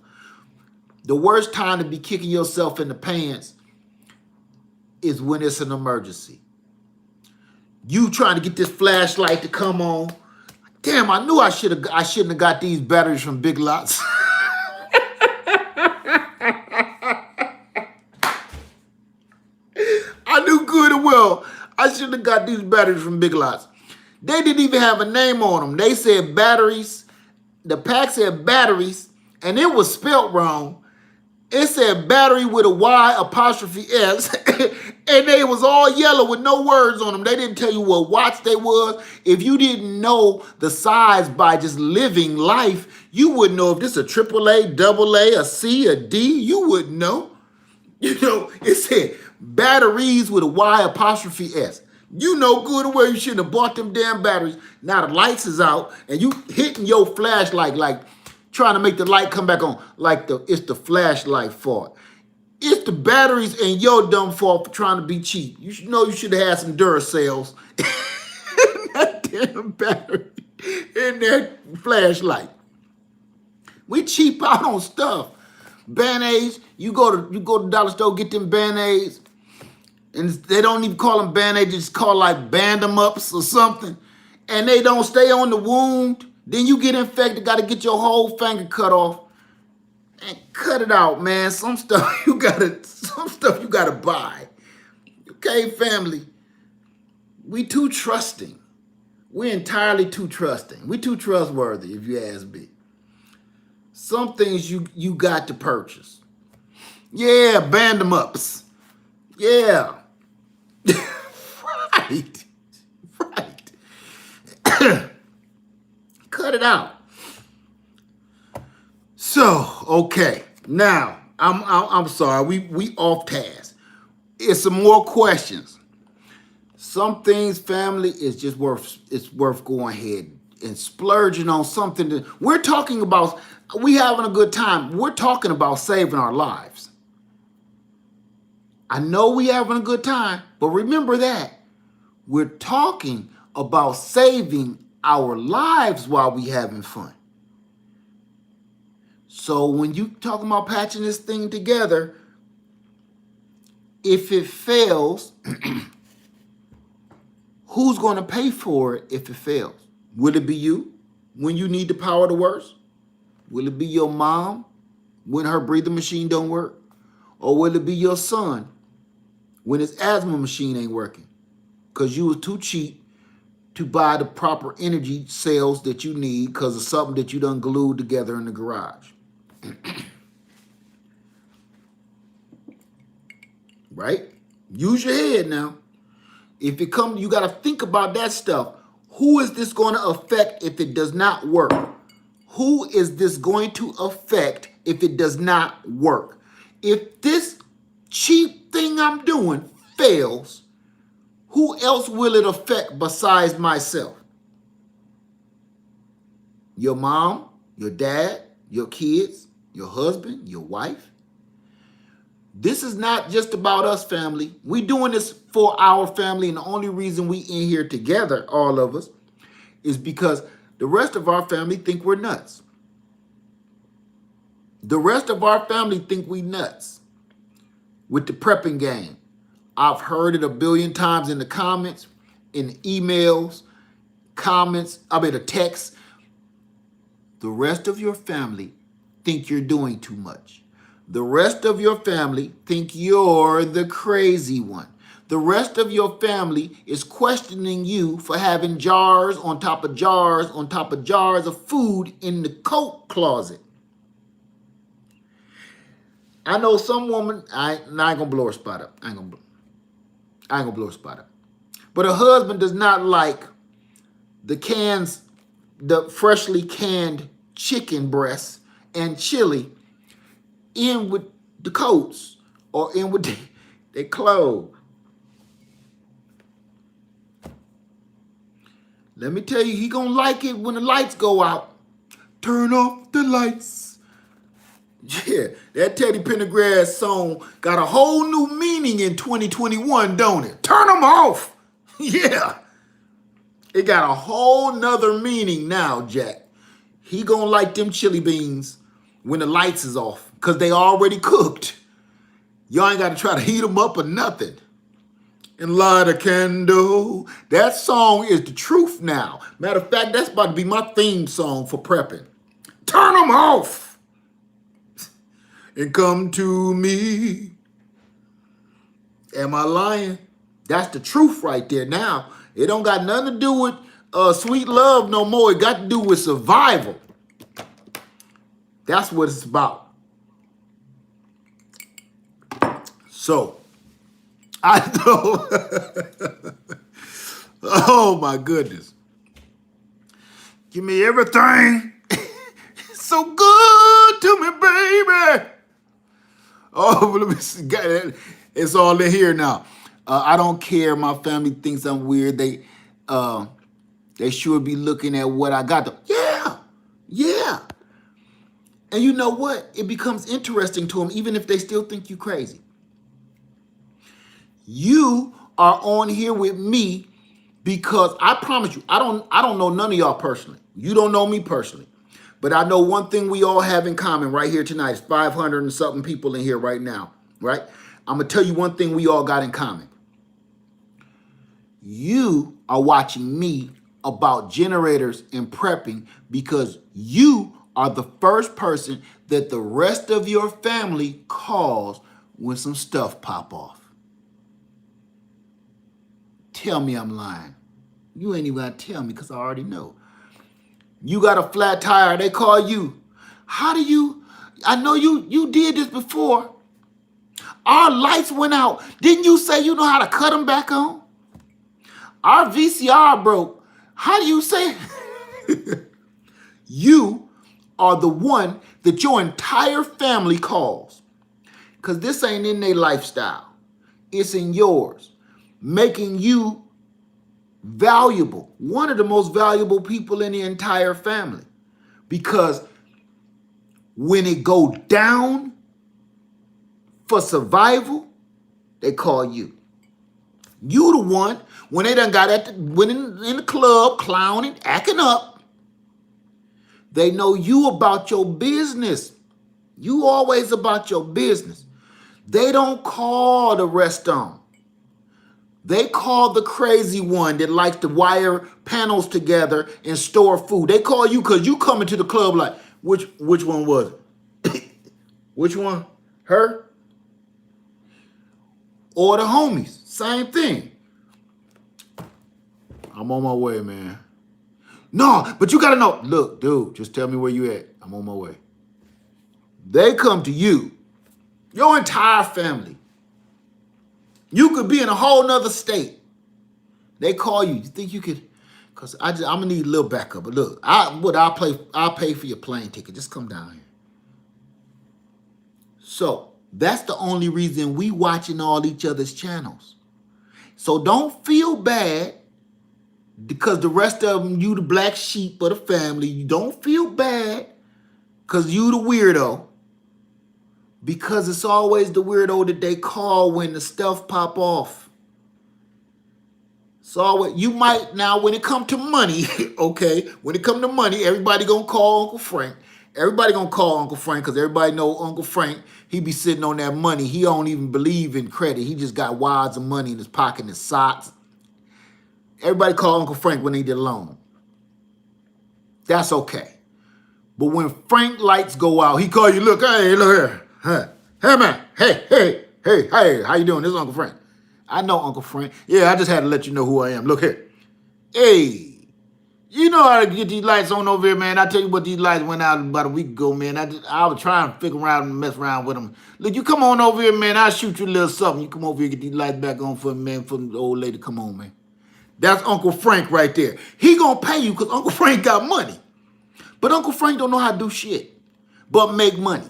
The worst time to be kicking yourself in the pants is when it's an emergency. You trying to get this flashlight to come on. Damn, I knew I shouldn't have got these batteries from Big Lots. I knew good and well I shouldn't have got these batteries from Big Lots. They didn't even have a name on them. They said batteries. The pack said batteries, and it was spelt wrong. It said battery with a Y apostrophe S, and they was all yellow with no words on them. They didn't tell you what watts they was. If you didn't know the size by just living life, you wouldn't know if this is a AAA, AA, a C, a D. You wouldn't know. You know, it said batteries with a Y apostrophe S. You know good and well you shouldn't have bought them damn batteries. Now the lights is out, and you hitting your flashlight like trying to make the light come back on, like it's the flashlight fault. It's the batteries and your dumb fault for trying to be cheap. You should know you should have had some Duracells in that damn battery, in that flashlight. We cheap out on stuff. Band-Aids, you go to the dollar store, get them Band-Aids, and they don't even call them Band-Aids, just call like Band-em-ups or something, and they don't stay on the wound. Then you get infected, got to get your whole finger cut off. And cut it out, man. Some stuff you gotta buy. Okay, family. We too trusting. We're entirely too trusting. We too trustworthy, if you ask me. Some things you got to purchase. Yeah, band them ups. Yeah. Right. Cut it out. So, okay. Now, I'm sorry. We off task. It's some more questions. Some things, family, is just worth going ahead and splurging on something that we're talking about. We having a good time. We're talking about saving our lives. I know we having a good time, but remember that we're talking about saving our lives while we having fun. So when you talking about patching this thing together, if it fails, who's going to pay for it if it fails? Will it be you? when you need the power the worst? Will it be your mom when her breathing machine don't work? Or will it be your son when his asthma machine ain't working? Because you was too cheap to buy the proper energy cells that you need because of something that you done glued together in the garage. Right? Use your head now. If it comes, you got to think about that stuff. Who is this going to affect if it does not work? Who is this going to affect if it does not work? If this cheap thing I'm doing fails, who else will it affect besides myself? Your mom, your dad, your kids, your husband, your wife? This is not just about us, family. We doing this for our family, and the only reason we in here together, all of us, is because the rest of our family think we're nuts. The rest of our family think we nuts with the prepping game. I've heard it a billion times in the comments, in the emails, the text. The rest of your family think you're doing too much. The rest of your family think you're the crazy one. The rest of your family is questioning you for having jars on top of jars on top of jars of food in the coat closet. I know some woman, I ain't gonna blow her spot up. I ain't gonna blow her spot up. But her husband does not like the freshly canned chicken breasts and chili in with the coats or in with their clothes. Let me tell you, he gonna like it when the lights go out. Turn off the lights. Yeah, that Teddy Pendergrass song got a whole new meaning in 2021, don't it? Turn them off. Yeah. It got a whole nother meaning now, Jack. He gonna like them chili beans when the lights is off because they already cooked. Y'all ain't got to try to heat them up or nothing. And light a candle. That song is the truth now. Matter of fact, that's about to be my theme song for prepping. Turn them off and come to me. Am I lying? That's the truth right there. Now, it don't got nothing to do with sweet love no more. It got to do with survival. That's what it's about. So, I know. Oh my goodness. Give me everything. It's so good to me, baby. Oh, let me see. It's all in here now. I don't care. My family thinks I'm weird. They sure be looking at what I got. Yeah. And you know what? It becomes interesting to them, even if they still think you crazy. You are on here with me because I promise you, I don't know none of y'all personally. You don't know me personally. But I know one thing we all have in common right here tonight. It's 500 and something people in here right now, right? I'm going to tell you one thing we all got in common. You are watching me about generators and prepping because you are the first person that the rest of your family calls when some stuff pop off. Tell me I'm lying. You ain't even got to tell me because I already know. You got a flat tire, they call you. How do you, I know you did this before. Our lights went out. Didn't you say you know how to cut them back on? Our VCR broke. How do you say? You are the one that your entire family calls. Because this ain't in their lifestyle. It's in yours. Making you valuable. One of the most valuable people in the entire family. Because when it go down for survival, they call you. You the one, when they done got went in the club, clowning, acting up, they know you about your business. You always about your business. They don't call the rest of them. They call the crazy one that likes to wire panels together and store food. They call you because you come into the club like, which one was it? Which one? Her? Or the homies? Same thing. I'm on my way, man. No, but you got to know. Look, dude, just tell me where you at. I'm on my way. They come to you, your entire family. You could be in a whole nother state. They call you. You think you could? Cause I'm gonna need a little backup. But look, I'll pay for your plane ticket. Just come down here. So that's the only reason we watching all each other's channels. So don't feel bad because the rest of them, you the black sheep of the family. You don't feel bad because you the weirdo. Because it's always the weirdo that they call when the stuff pop off. So you might now when it come to money, okay, when it come to money, everybody gonna call Uncle Frank. Everybody gonna call Uncle Frank because everybody know Uncle Frank, he be sitting on that money. He don't even believe in credit. He just got wads of money in his pocket and his socks. Everybody call Uncle Frank when they get a loan. That's okay. But when Frank lights go out, he call you, look here. Hey man, hey, how you doing? This is Uncle Frank. I know Uncle Frank. Yeah, I just had to let you know who I am. Look here. Hey, you know how to get these lights on over here, man. I tell you what, these lights went out about a week ago, man. I was trying to figure around and mess around with them. Look, you come on over here, man. I'll shoot you a little something. You come over here, get these lights back on for me, man, for the old lady. Come on, man. That's Uncle Frank right there. He gonna pay you because Uncle Frank got money. But Uncle Frank don't know how to do shit but make money.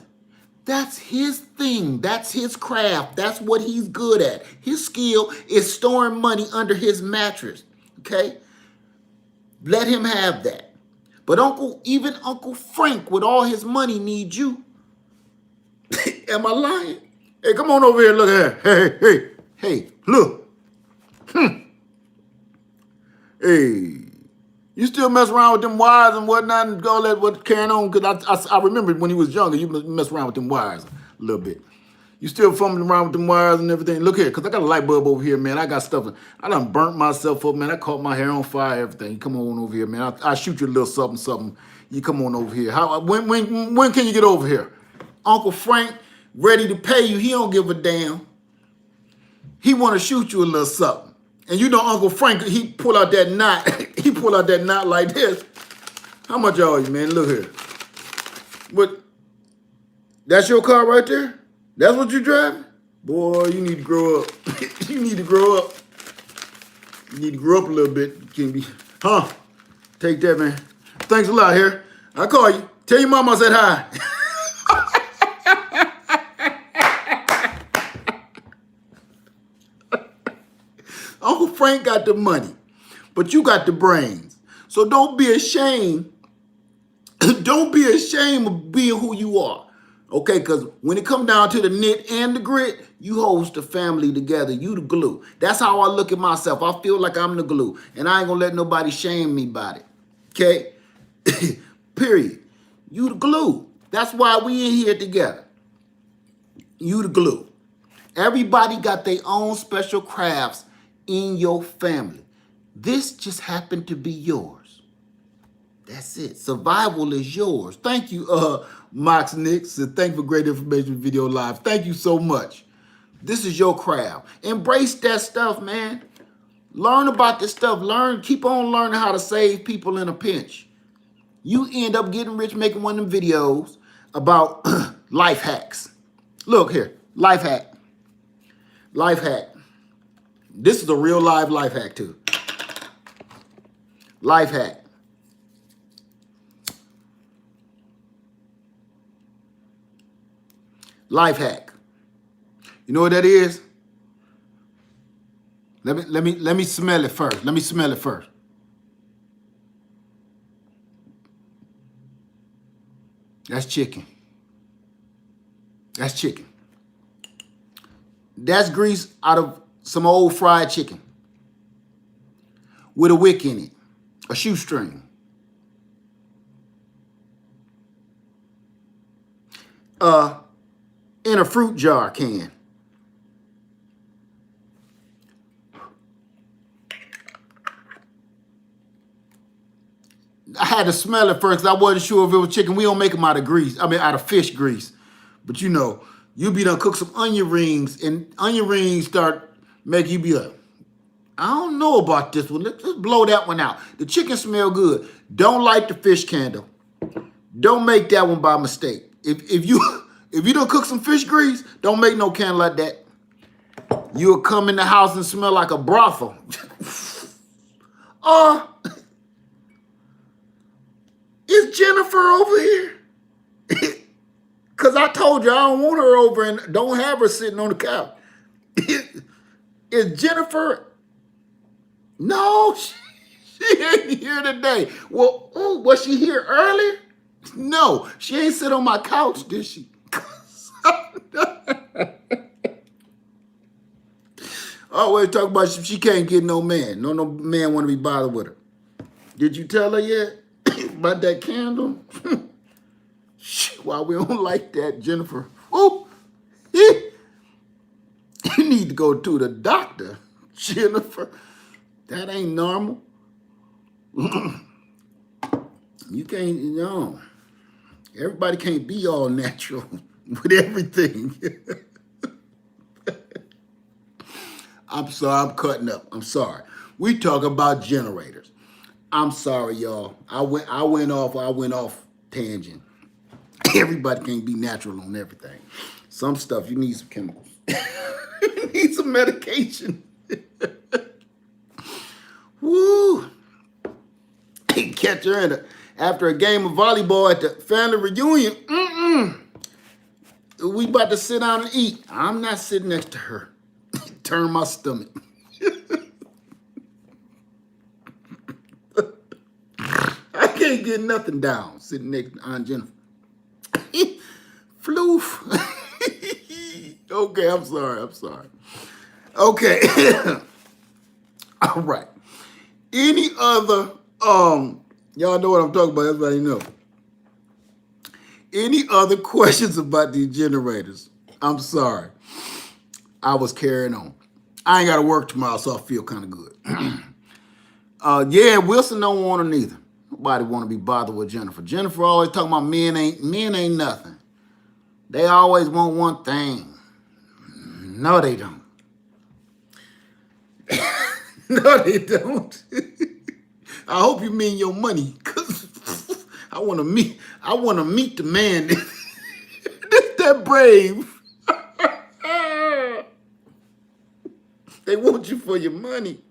That's his thing. That's his craft. That's what he's good at. His skill is storing money under his mattress. Okay? Let him have that. But even Uncle Frank with all his money needs you. Am I lying? Hey, come on over here. Look at her. Hey, look. Hey. You still mess around with them wires and whatnot and all that what carrying on? Because I remember when he was younger, you mess around with them wires a little bit. You still fumbling around with them wires and everything. Look here, because I got a light bulb over here, man. I got stuff. I done burnt myself up, man. I caught my hair on fire, everything. Come on over here, man. I'll shoot you a little something. You come on over here. When can you get over here? Uncle Frank, ready to pay you. He don't give a damn. He want to shoot you a little something. And you know Uncle Frank, he pull out that knot. He pull out that knot like this. How much are you, man? Look here. What? That's your car right there? That's what you driving? Boy, you need to grow up. You need to grow up. You need to grow up a little bit. You can't be, Take that, man. Thanks a lot here. I'll call you. Tell your mama I said hi. Uncle Frank got the money, but you got the brains. So don't be ashamed. Don't be ashamed of being who you are. Okay, because when it comes down to the knit and the grit, you hold the family together. You the glue. That's how I look at myself. I feel like I'm the glue. And I ain't going to let nobody shame me about it. Okay? Period. You the glue. That's why we in here together. You the glue. Everybody got their own special crafts in your family. This just happened to be yours. That's it. Survival is yours. Thank you, Mox Nix, and thank you for great information video live. Thank you so much. This is your craft. Embrace that stuff, man. Learn about this stuff. Keep on learning how to save people in a pinch. You end up getting rich making one of them videos about life hacks. Look here, life hack. Life hack. This is a real live life hack too. Life hack. Life hack. You know what that is? Let me smell it first. Let me smell it first. That's chicken. That's chicken. That's grease out of some old fried chicken with a wick in it, a shoestring. In a fruit jar can. I had to smell it first because I wasn't sure if it was chicken. We don't make them out of grease. I mean, out of fish grease. But you know, you be done cook some onion rings, and onion rings start making you be like, I don't know about this one. Let's blow that one out. The chicken smell good. Don't light the fish candle. Don't make that one by mistake. If you if you don't cook some fish grease, don't make no candle like that. You'll come in the house and smell like a brothel. Is Jennifer over here? Because I told you I don't want her over and don't have her sitting on the couch. Is Jennifer? No, she ain't here today. Well, was she here earlier? No, she ain't sit on my couch, did she? Always talk about she can't get no man. No man want to be bothered with her. Did you tell her yet about that candle? Why we don't like that, Jennifer? Oh, you need to go to the doctor, Jennifer. That ain't normal. You can't, you know. Everybody can't be all natural with everything. I'm sorry, I'm cutting up. I'm sorry. We talk about generators. I'm sorry, y'all. I went off tangent. Everybody can't be natural on everything. Some stuff you need some chemicals. You need some medication. Woo! Catch her after a game of volleyball at the family reunion. We about to sit down and eat. I'm not sitting next to her. Turn my stomach. I can't get nothing down sitting next to Aunt Jennifer. Floof. Okay, I'm sorry. Okay. All right. Any other, y'all know what I'm talking about, everybody know. Any other questions about these generators? I'm sorry. I was carrying on. I ain't got to work tomorrow, so I feel kind of good. Yeah, Wilson don't want her neither. Nobody want to be bothered with Jennifer. Jennifer always talking about men ain't nothing. They always want one thing. No, they don't. No, they don't. I hope you mean your money, cause I want to meet the man that's that brave. They want you for your money.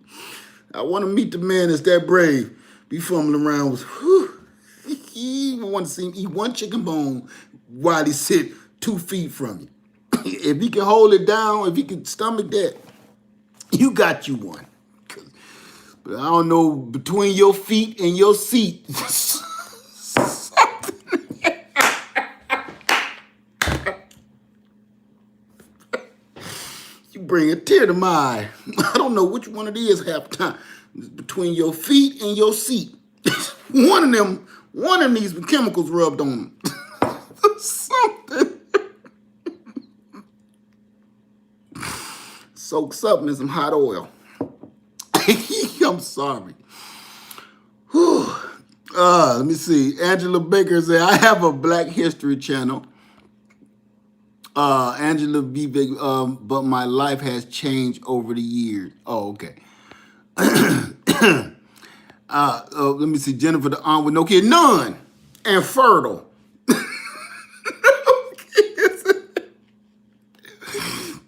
I want to meet the man that's that brave. Be fumbling around with, he want to see him eat one chicken bone while he sit 2 feet from you. If he can hold it down, if he can stomach that, you got you one. But I don't know, between your feet and your seat, you bring a tear to my eye. I don't know which one it is half the time. Between your feet and your seat. One of them needs some chemicals rubbed on them. Something. Soak something in some hot oil. I'm sorry. Whew. Let me see. Angela Baker said, I have a Black History channel. Angela B. Baker, but my life has changed over the years. Oh, okay. Let me see. Jennifer, the aunt with no kid. None. And fertile.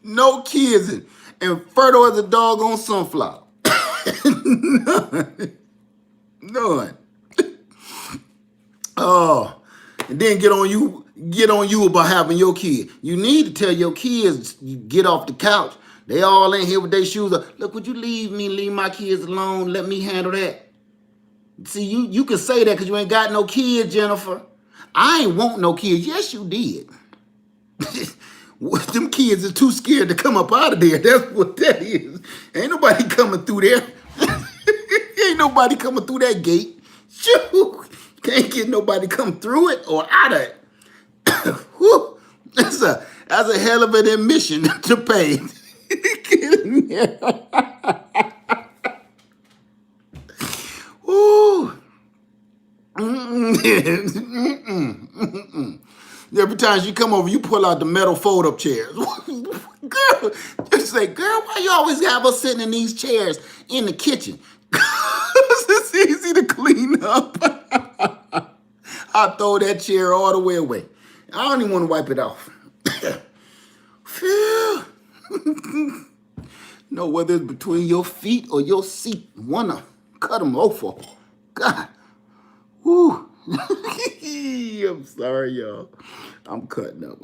No kids. And fertile as a doggone sunflower. None. Oh, and then get on you about having your kid. You need to tell your kids, get off the couch. They all in here with their shoes up. Look, would you leave my kids alone? Let me handle that. See, you can say that because you ain't got no kids, Jennifer. I ain't want no kids. Yes, you did. Them kids are too scared to come up out of there. That's what that is. Ain't nobody coming through there. Ain't nobody coming through that gate. Shoo. Can't get nobody come through it or out of it. Whew. That's a hell of an admission to pay. Ooh. Every time you come over, you pull out the metal fold-up chairs. Girl, just say, girl, why you always have us sitting in these chairs in the kitchen? It's easy to clean up. I throw that chair all the way away. I don't even want to wipe it off. Phew. No, whether it's between your feet or your seat, wanna cut them off. God. Whew. I'm sorry, y'all. I'm cutting up.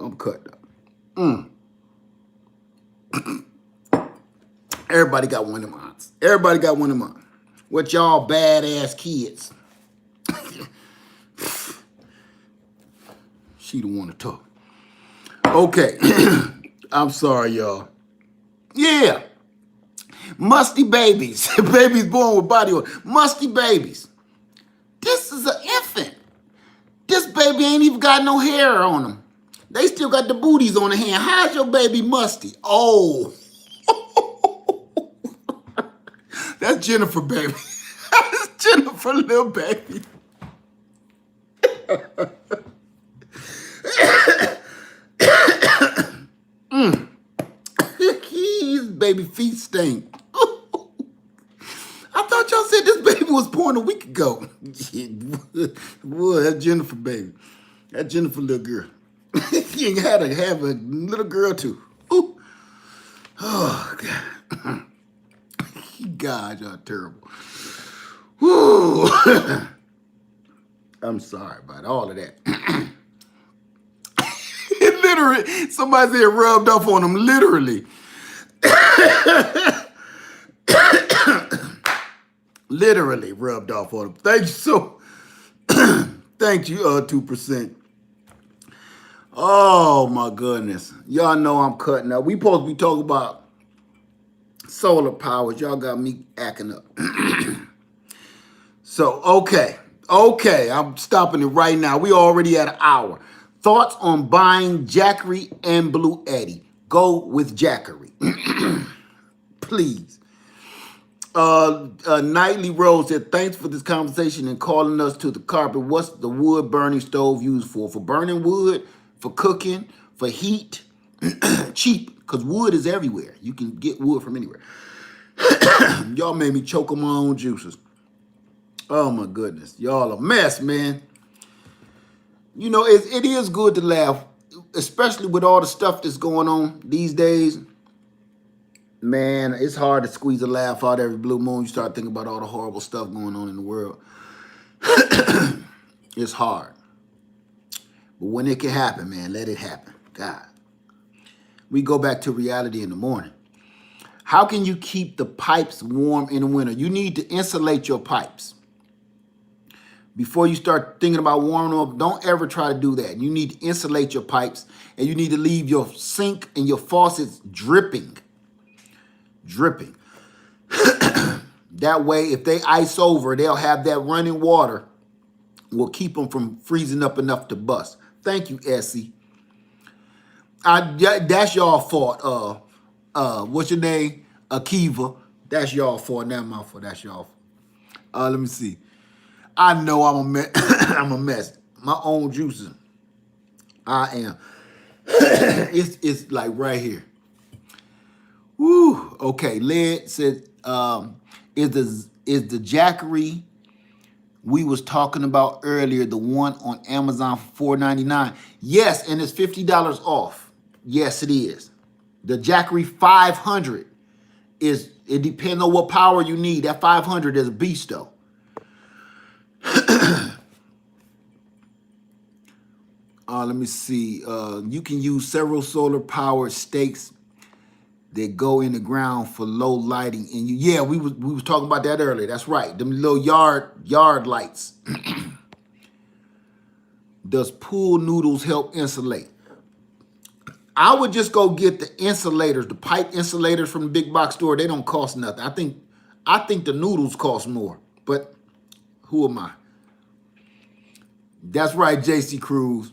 Everybody got one of mine. Everybody got one of mine. What y'all badass kids? She don't want to talk. Okay. I'm sorry, y'all. Yeah. Musty babies. Babies born with body oil. Musty babies. This is an infant. This baby ain't even got no hair on them. They still got the booties on the hand. How's your baby musty? Oh. That's Jennifer, baby. That's Jennifer, little baby. His baby feet stink. I thought y'all said this baby was born a week ago. Boy, that's Jennifer, baby. That Jennifer little girl. You ain't had to have a little girl too. Ooh. Oh, God. God, y'all terrible. Woo. I'm sorry about all of that. It literally, somebody said rubbed off on them, literally. Literally rubbed off on them. Thank you so. Thank you, 2%. Oh my goodness. Y'all know I'm cutting up. We supposed to be talking about solar powers. Y'all got me acting up. So, okay, I'm stopping it right now. We already at an hour. Thoughts on buying Jackery and Blue Eddy? Go with Jackery. Please. Nightly Rose said, thanks for this conversation and calling us to the carpet. What's the wood burning stove used for? For burning wood, for cooking, for heat? Cheap, because wood is everywhere. You can get wood from anywhere. Y'all made me choke on my own juices. Oh my goodness. Y'all a mess, man. You know, it is good to laugh, especially with all the stuff that's going on these days. Man, it's hard to squeeze a laugh out every blue moon. You start thinking about all the horrible stuff going on in the world. It's hard. But when it can happen, man, let it happen. God. We go back to reality in the morning. How can you keep the pipes warm in the winter? You need to insulate your pipes. Before you start thinking about warming them up, don't ever try to do that. You need to insulate your pipes, and you need to leave your sink and your faucets dripping. Dripping. That way, if they ice over, they'll have that running water. Will keep them from freezing up enough to bust. Thank you, Essie. That's y'all fault. What's your name? Akiva. That's y'all fault. Not my fault. That's y'all fault. Let me see. I know I'm a mess. I'm a mess. My own juices. I am. It's like right here. Woo. Okay. Led said, is the Jackery we was talking about earlier the one on Amazon for $4.99? Yes, and it's $50 off. Yes, it is. The Jackery 500 is. It depends on what power you need. That 500 is a beast though. Let me see. You can use several solar powered stakes that go in the ground for low lighting. And yeah, we was talking about that earlier. That's right. Them little yard lights. Does pool noodles help insulate? I would just go get the insulators, the pipe insulators from the big box store. They don't cost nothing. I think the noodles cost more, but who am I? That's right, JC Cruz.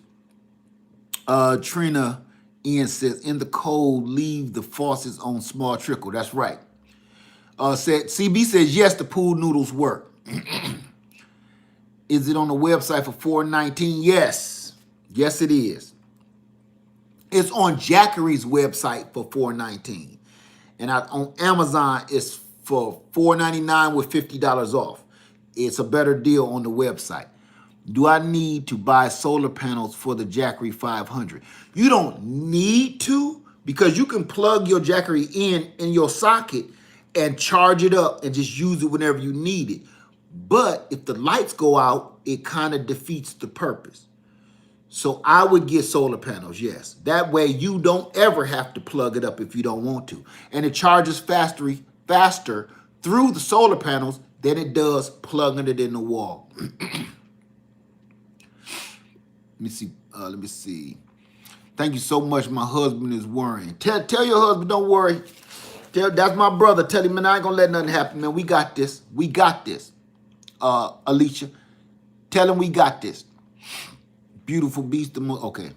Trina Ian says, in the cold, leave the faucets on small trickle. That's right. CB says, yes, the pool noodles work. Is it on the website for $4.19? Yes. Yes, it is. It's on Jackery's website for $4.19. And on Amazon, it's for $4.99 with $50 off. It's a better deal on the website. Do I need to buy solar panels for the Jackery 500? You don't need to, because you can plug your Jackery in your socket and charge it up and just use it whenever you need it. But if the lights go out, it kind of defeats the purpose. So I would get solar panels, yes. That way you don't ever have to plug it up if you don't want to. And it charges faster through the solar panels than it does plugging it in the wall. Let me see. Thank you so much. My husband is worrying. Tell your husband, don't worry. That's my brother. Tell him, man, I ain't gonna let nothing happen, man. We got this. We got this. Alicia, tell him we got this. Beautiful beast. Okay.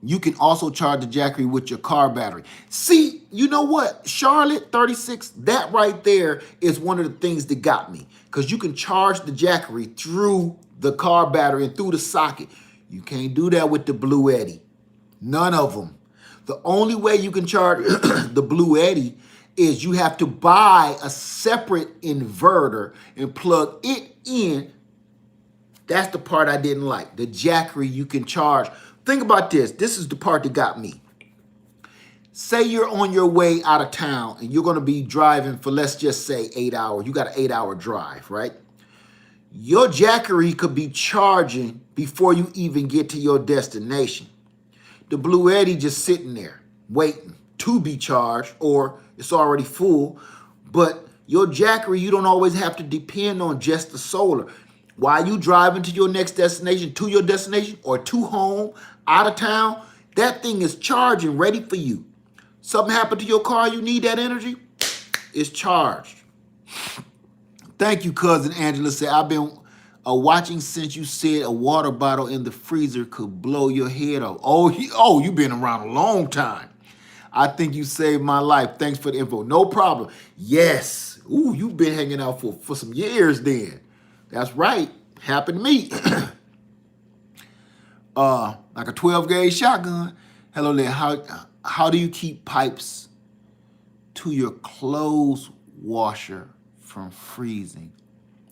You can also charge the Jackery with your car battery. See, you know what? Charlotte 36, that right there is one of the things that got me. Because you can charge the Jackery through the car battery and through the socket. You can't do that with the Blue Eddy. None of them. The only way you can charge the Blue Eddy is you have to buy a separate inverter and plug it in. That's the part I didn't like. The Jackery you can charge. Think about this. This is the part that got me. Say you're on your way out of town and you're going to be driving for, let's just say, 8 hours. You got an 8-hour drive, right? Your Jackery could be charging before you even get to your destination. The Blue Eddy just sitting there waiting to be charged, or it's already full. But your Jackery, you don't always have to depend on just the solar. While you driving to your next destination, to your destination, or to home, out of town, that thing is charging, ready for you. Something happened to your car, you need that energy, it's charged. Thank you, Cousin Angela. Said, I've been watching since you said a water bottle in the freezer could blow your head off. Oh, you've been around a long time. I think you saved my life. Thanks for the info. No problem. Yes. Ooh, you've been hanging out for some years then. That's right. Happened to me. Like a 12-gauge shotgun. Hello there. How do you keep pipes to your clothes washer from freezing?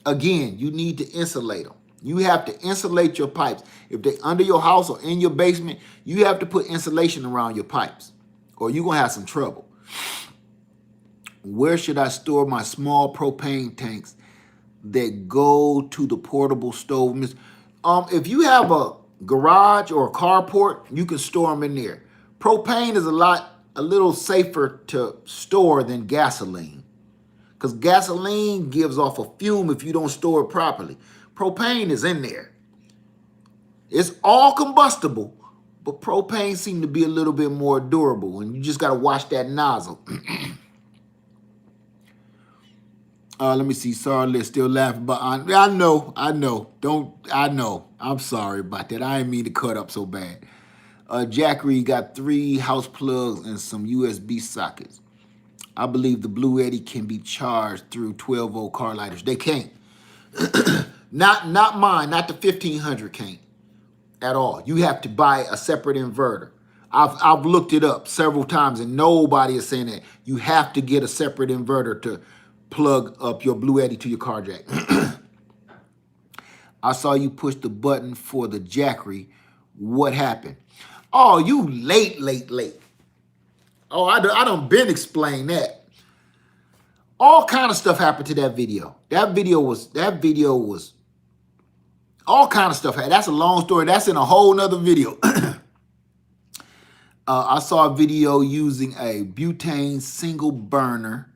Again, you need to insulate them. You have to insulate your pipes. If they're under your house or in your basement, you have to put insulation around your pipes, or you're going to have some trouble. Where should I store my small propane tanks that go to the portable stove? If you have a garage or a carport, you can store them in there. Propane is a little safer to store than gasoline, because gasoline gives off a fume if you don't store it properly. Propane is in there. It's all combustible, but propane seems to be a little bit more durable, and you just got to watch that nozzle. Let me see. Sorry, let's still laughing, but I know. I'm sorry about that. I didn't mean to cut up so bad. Jackery got 3 house plugs and some USB sockets. I believe the Blue Eddy can be charged through 12-volt car lighters. They can't. Not mine. Not the 1500 can't at all. You have to buy a separate inverter. I've looked it up several times, and nobody is saying that. You have to get a separate inverter to plug up your Blue Eddy to your car jack. I saw you push the button for the Jackery. What happened? Oh, you late. Oh, I done been explained that. All kind of stuff happened to that video. That video was all kind of stuff. That's a long story. That's in a whole nother video. I saw a video using a butane single burner.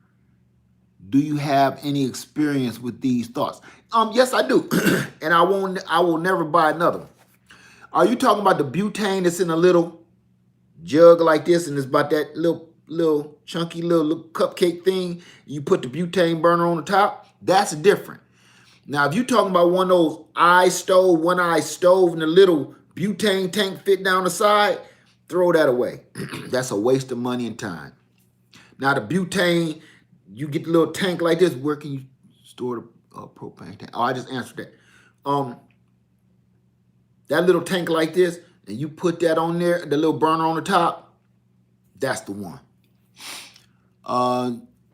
Do you have any experience with these thoughts? Yes, I do. And I will never buy another one. Are you talking about the butane that's in a little jug like this, and it's about that little chunky little cupcake thing? You put the butane burner on the top? That's different. Now, if you're talking about one of those one-eye stove and the little butane tank fit down the side, throw that away. That's a waste of money and time. Now, the butane, you get the little tank like this. Where can you store the propane tank? Oh, I just answered that. um that little tank like this, and you put that on there, the little burner on the top, that's the one.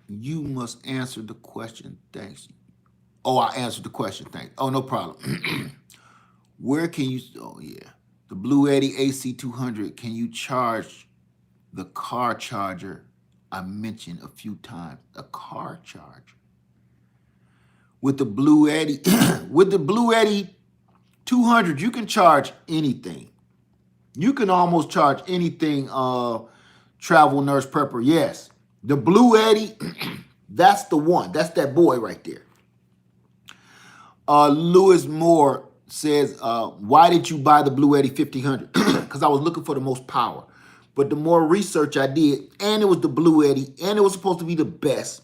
You must answer the question. Thanks. Oh, I answered the question. Thanks. Oh, no problem. Where can you? Oh, yeah. The Blue Eddy AC200. Can you charge the car charger I mentioned a few times? A car charger. With the Blue Eddy, with the Blue Eddy 200, you can charge anything. You can almost charge anything. Travel Nurse Prepper. Yes, the Blue Eddy. That's the one. That's that boy right there. Lewis Moore says, why did you buy the Blue Eddy 1500? Because I was looking for the most power. But the more research I did, and it was the Blue Eddy, and it was supposed to be the best.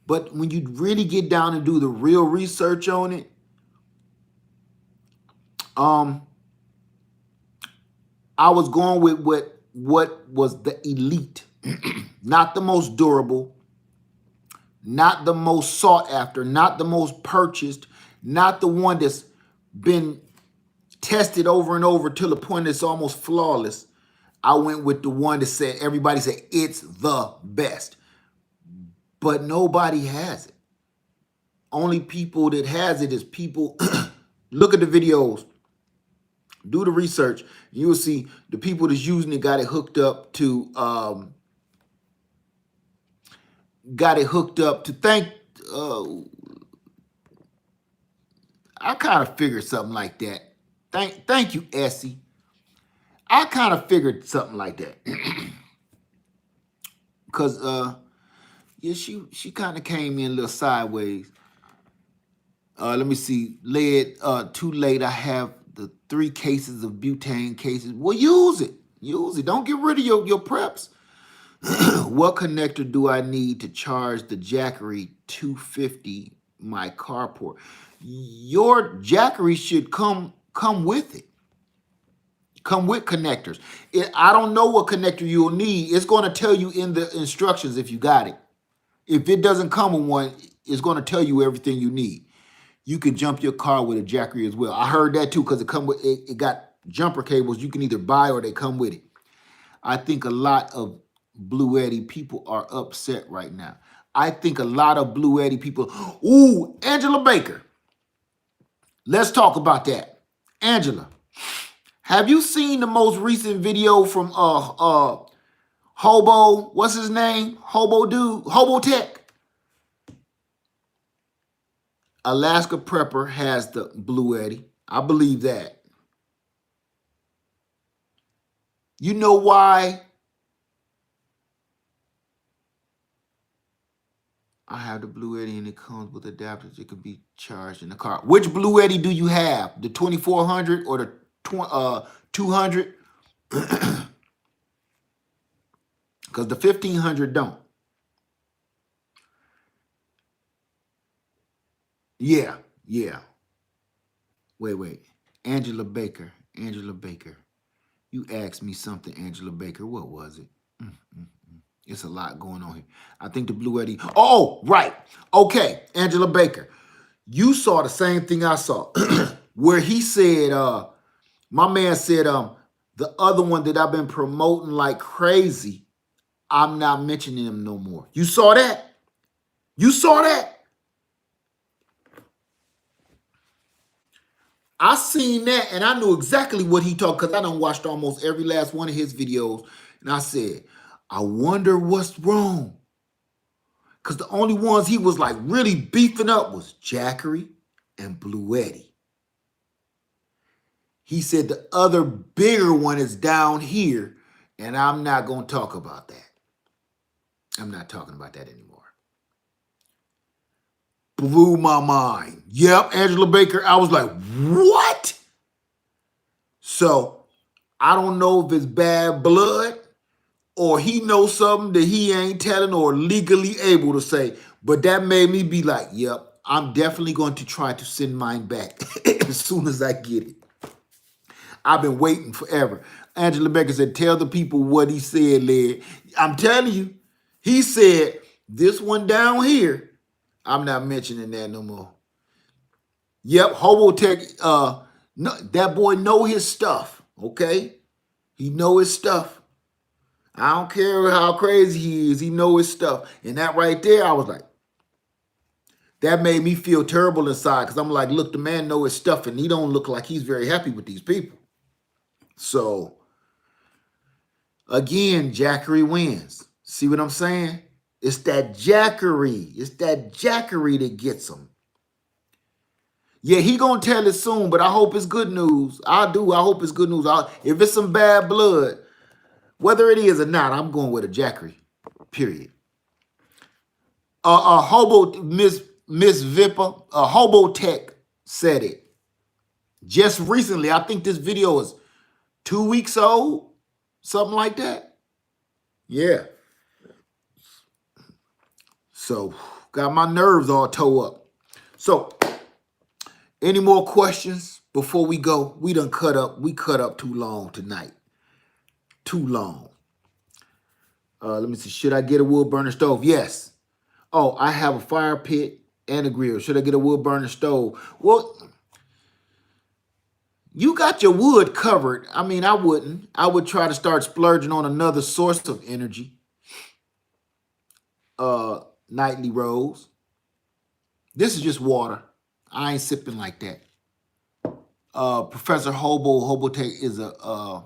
But when you really get down and do the real research on it, I was going with what was the elite. Not the most durable, not the most sought after, not the most purchased, not the one that's been tested over and over till the point it's almost flawless. I went with the one that said, everybody said it's the best. But nobody has it. Only people that has it is people, look at the videos, do the research. You will see the people that's using it got it hooked up to, I kind of figured something like that. Thank you, Essie. I kind of figured something like that. Because yeah, she kind of came in a little sideways. Let me see. Too late. I have the 3 cases of butane cases. Well, use it. Use it. Don't get rid of your preps. What connector do I need to charge the Jackery 250 my carport? Your Jackery should come with it. Come with connectors. I don't know what connector you'll need. It's going to tell you in the instructions if you got it. If it doesn't come with one, it's going to tell you everything you need. You can jump your car with a Jackery as well. I heard that too because it got jumper cables you can either buy or they come with it. I think a lot of Blue Eddy people are upset right now. I think a lot of Blue Eddy people, ooh, Angela Baker. Let's talk about that. Angela, have you seen the most recent video from Hobo, what's his name? Hobo dude, Hobo Tech. Alaska Prepper has the Blue Eddy. I believe that. You know why? I have the Blue Eddy and it comes with adapters. It can be charged in the car. Which Blue Eddy do you have? The 2400 or the 200? Because the 1500 don't. Yeah. Wait. Angela Baker. You asked me something, Angela Baker. What was it? It's a lot going on here. I think the Blue Eddy. Oh, right. Okay, Angela Baker. You saw the same thing I saw. Where he said, my man said, the other one that I've been promoting like crazy, I'm not mentioning him no more. You saw that? You saw that? I seen that and I knew exactly what he talked because I done watched almost every last one of his videos. And I said, I wonder what's wrong. Because the only ones he was like really beefing up was Jackery and Blue Eddy. He said the other bigger one is down here, and I'm not going to talk about that. I'm not talking about that anymore. Blew my mind. Yep, Angela Baker. I was like, what? So I don't know if it's bad blood or he knows something that he ain't telling or legally able to say. But that made me be like, yep, I'm definitely going to try to send mine back as soon as I get it. I've been waiting forever. Angela Baker said, tell the people what he said, Led. I'm telling you, he said, this one down here, I'm not mentioning that no more. Yep, Hobotech, no, that boy know his stuff, okay? He know his stuff. I don't care how crazy he is, he know his stuff. And that right there, I was like, that made me feel terrible inside because I'm like, look, the man know his stuff and he don't look like he's very happy with these people. So, again, Jackery wins. See what I'm saying? It's that Jackery. It's that Jackery that gets him. Yeah, he gonna tell it soon, but I hope it's good news. I do. I hope it's good news. If it's some bad blood, whether it is or not, I'm going with a Jackery. Period. Hobo Miss Vippa, Hobotech said it just recently. I think this video is 2 weeks old, something like that. Yeah. So got my nerves all toe up. So any more questions before we go? We done cut up. We cut up too long tonight. Too long. Let me see. Should I get a wood burner stove? Yes. Oh, I have a fire pit and a grill. Should I get a wood burner stove? Well, you got your wood covered. I mean, I wouldn't. I would try to start splurging on another source of energy. Nightly Rose. This is just water. I ain't sipping like that. Professor Hobotech is a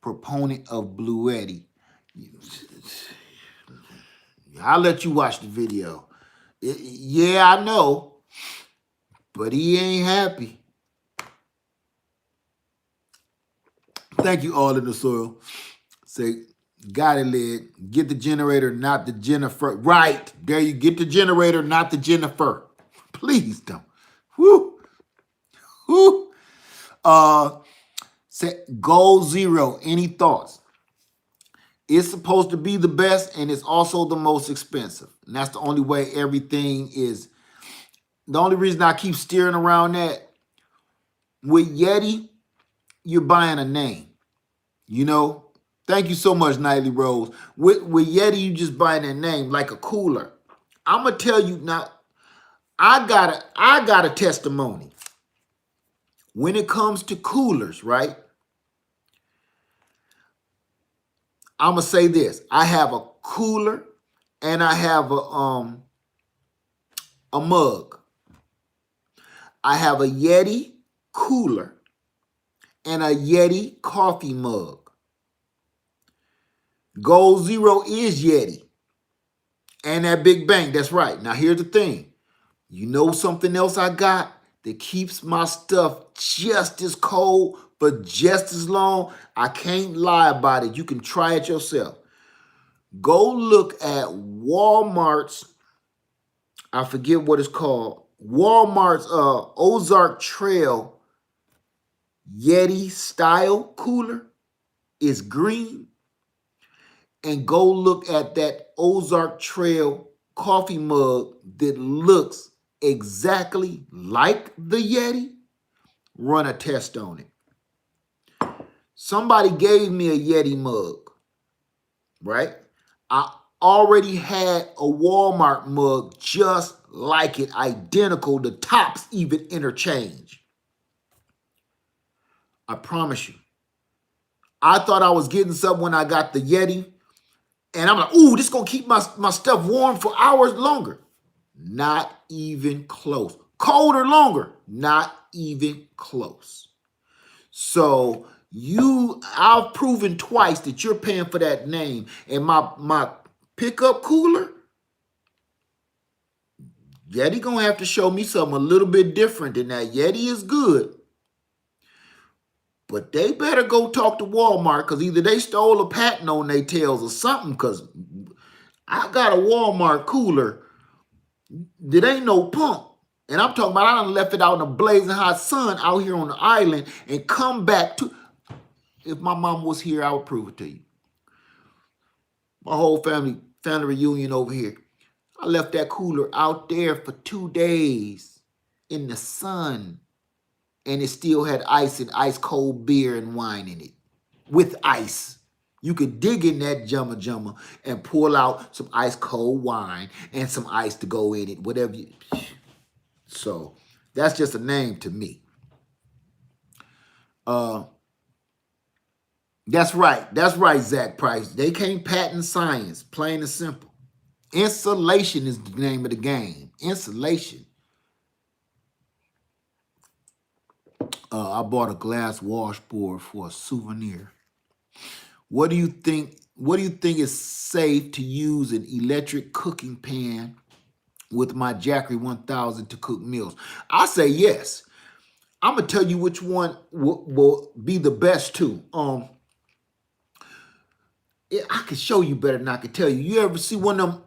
proponent of Blue Eddy. I'll let you watch the video. Yeah, I know, but he ain't happy. Thank you, all in the soil. Say, got it, Lid. Get the generator, not the Jennifer. Right. There you get the generator, not the Jennifer. Please don't. Woo. Woo. Say, goal 0. Any thoughts? It's supposed to be the best, and it's also the most expensive. And that's the only way everything is. The only reason I keep steering around that, with Yeti, you're buying a name. You know? Thank you so much, Nightly Rose. With Yeti, you just buying a name, like a cooler. I'm going to tell you now, I got a testimony. When it comes to coolers, right? I'm going to say this. I have a cooler and I have a mug. I have a Yeti cooler and a Yeti coffee mug. Goal 0 is Yeti. And that Big Bang, that's right. Now here's the thing. You know something else I got that keeps my stuff just as cold, but just as long? I can't lie about it. You can try it yourself. Go look at Walmart's, I forget what it's called, Walmart's Ozark Trail Yeti style cooler is green. And go look at that Ozark Trail coffee mug that looks exactly like the Yeti. Run a test on it. Somebody gave me a Yeti mug, right? I already had a Walmart mug just like it, identical. The tops even interchange. I promise you. I thought I was getting something when I got the Yeti. And I'm like, ooh, this is going to keep my stuff warm for hours longer. Not even close. Colder longer. Not even close. So I've proven twice that you're paying for that name. And my pickup cooler, Yeti going to have to show me something a little bit different than that. Yeti is good. But they better go talk to Walmart because either they stole a patent on their tails or something, because I got a Walmart cooler that ain't no pump. And I'm talking about I done left it out in the blazing hot sun out here on the island and come back to. If my mom was here, I would prove it to you. My whole family reunion over here. I left that cooler out there for 2 days in the sun. And it still had ice and ice cold beer and wine in it. With ice. You could dig in that jumma and pull out some ice cold wine and some ice to go in it. Whatever you. So That's just a name to me. That's right, Zach Price. They can't patent science, plain and simple. Insulation is the name of the game. Insulation. I bought a glass washboard for a souvenir. What do you think? What do you think is safe to use an electric cooking pan with my Jackery 1000 to cook meals? I say yes. I'm gonna tell you which one will be the best too. I can show you better than I can tell you. You ever see one of them?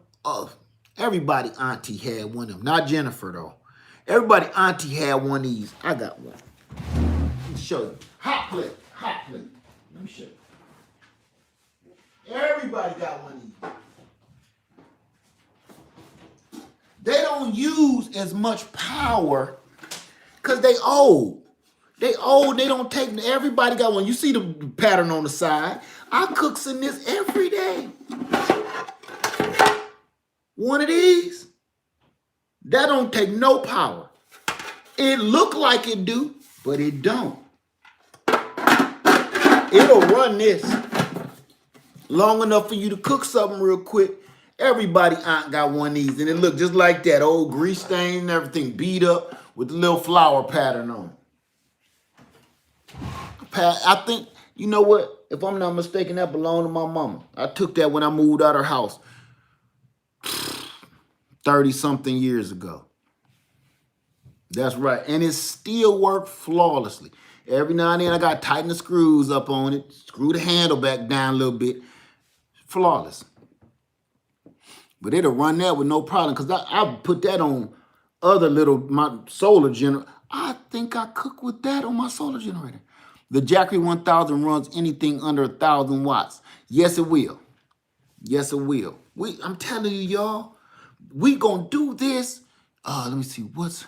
Everybody auntie had one of them. Not Jennifer though. Everybody auntie had one of these. I got one. Let me show you. Hot plate. Let me show you. Everybody got one of these. They don't use as much power because they old. They old. They don't take. Everybody got one. You see the pattern on the side. I cooks in this every day. One of these. That don't take no power. It look like it do, but it don't. It'll run this long enough for you to cook something real quick. Everybody got one of these, and it look just like that. Old grease stain and everything beat up with the little flower pattern on it. I think, you know what? If I'm not mistaken, that belonged to my mama. I took that when I moved out of her house 30-something years ago. That's right. And it still worked flawlessly. Every now and then I got to tighten the screws up on it, screw the handle back down a little bit. Flawless. But it'll run that with no problem because I put that on my solar generator. I think I cook with that on my solar generator. The Jackery 1000 runs anything under 1,000 watts. Yes, it will. Yes, it will. I'm telling you, y'all, we gonna do this. Let me see. What's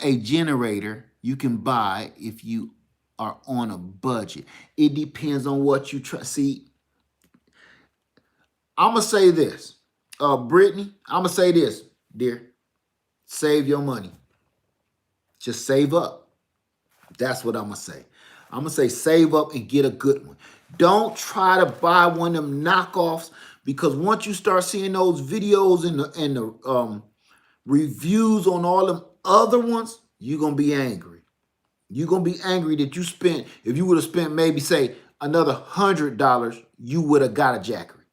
a generator you can buy if you are on a budget? It depends on what you try. See, I'm gonna say this, Brittany. I'm gonna say this, dear. Save your money. Just save up. That's what I'm gonna say. I'm gonna say save up and get a good one. Don't try to buy one of them knockoffs because once you start seeing those videos and the reviews on all them other ones, you're gonna be angry. You're gonna be angry that you spent. If you would have spent maybe say another $100, you would have got a Jackery.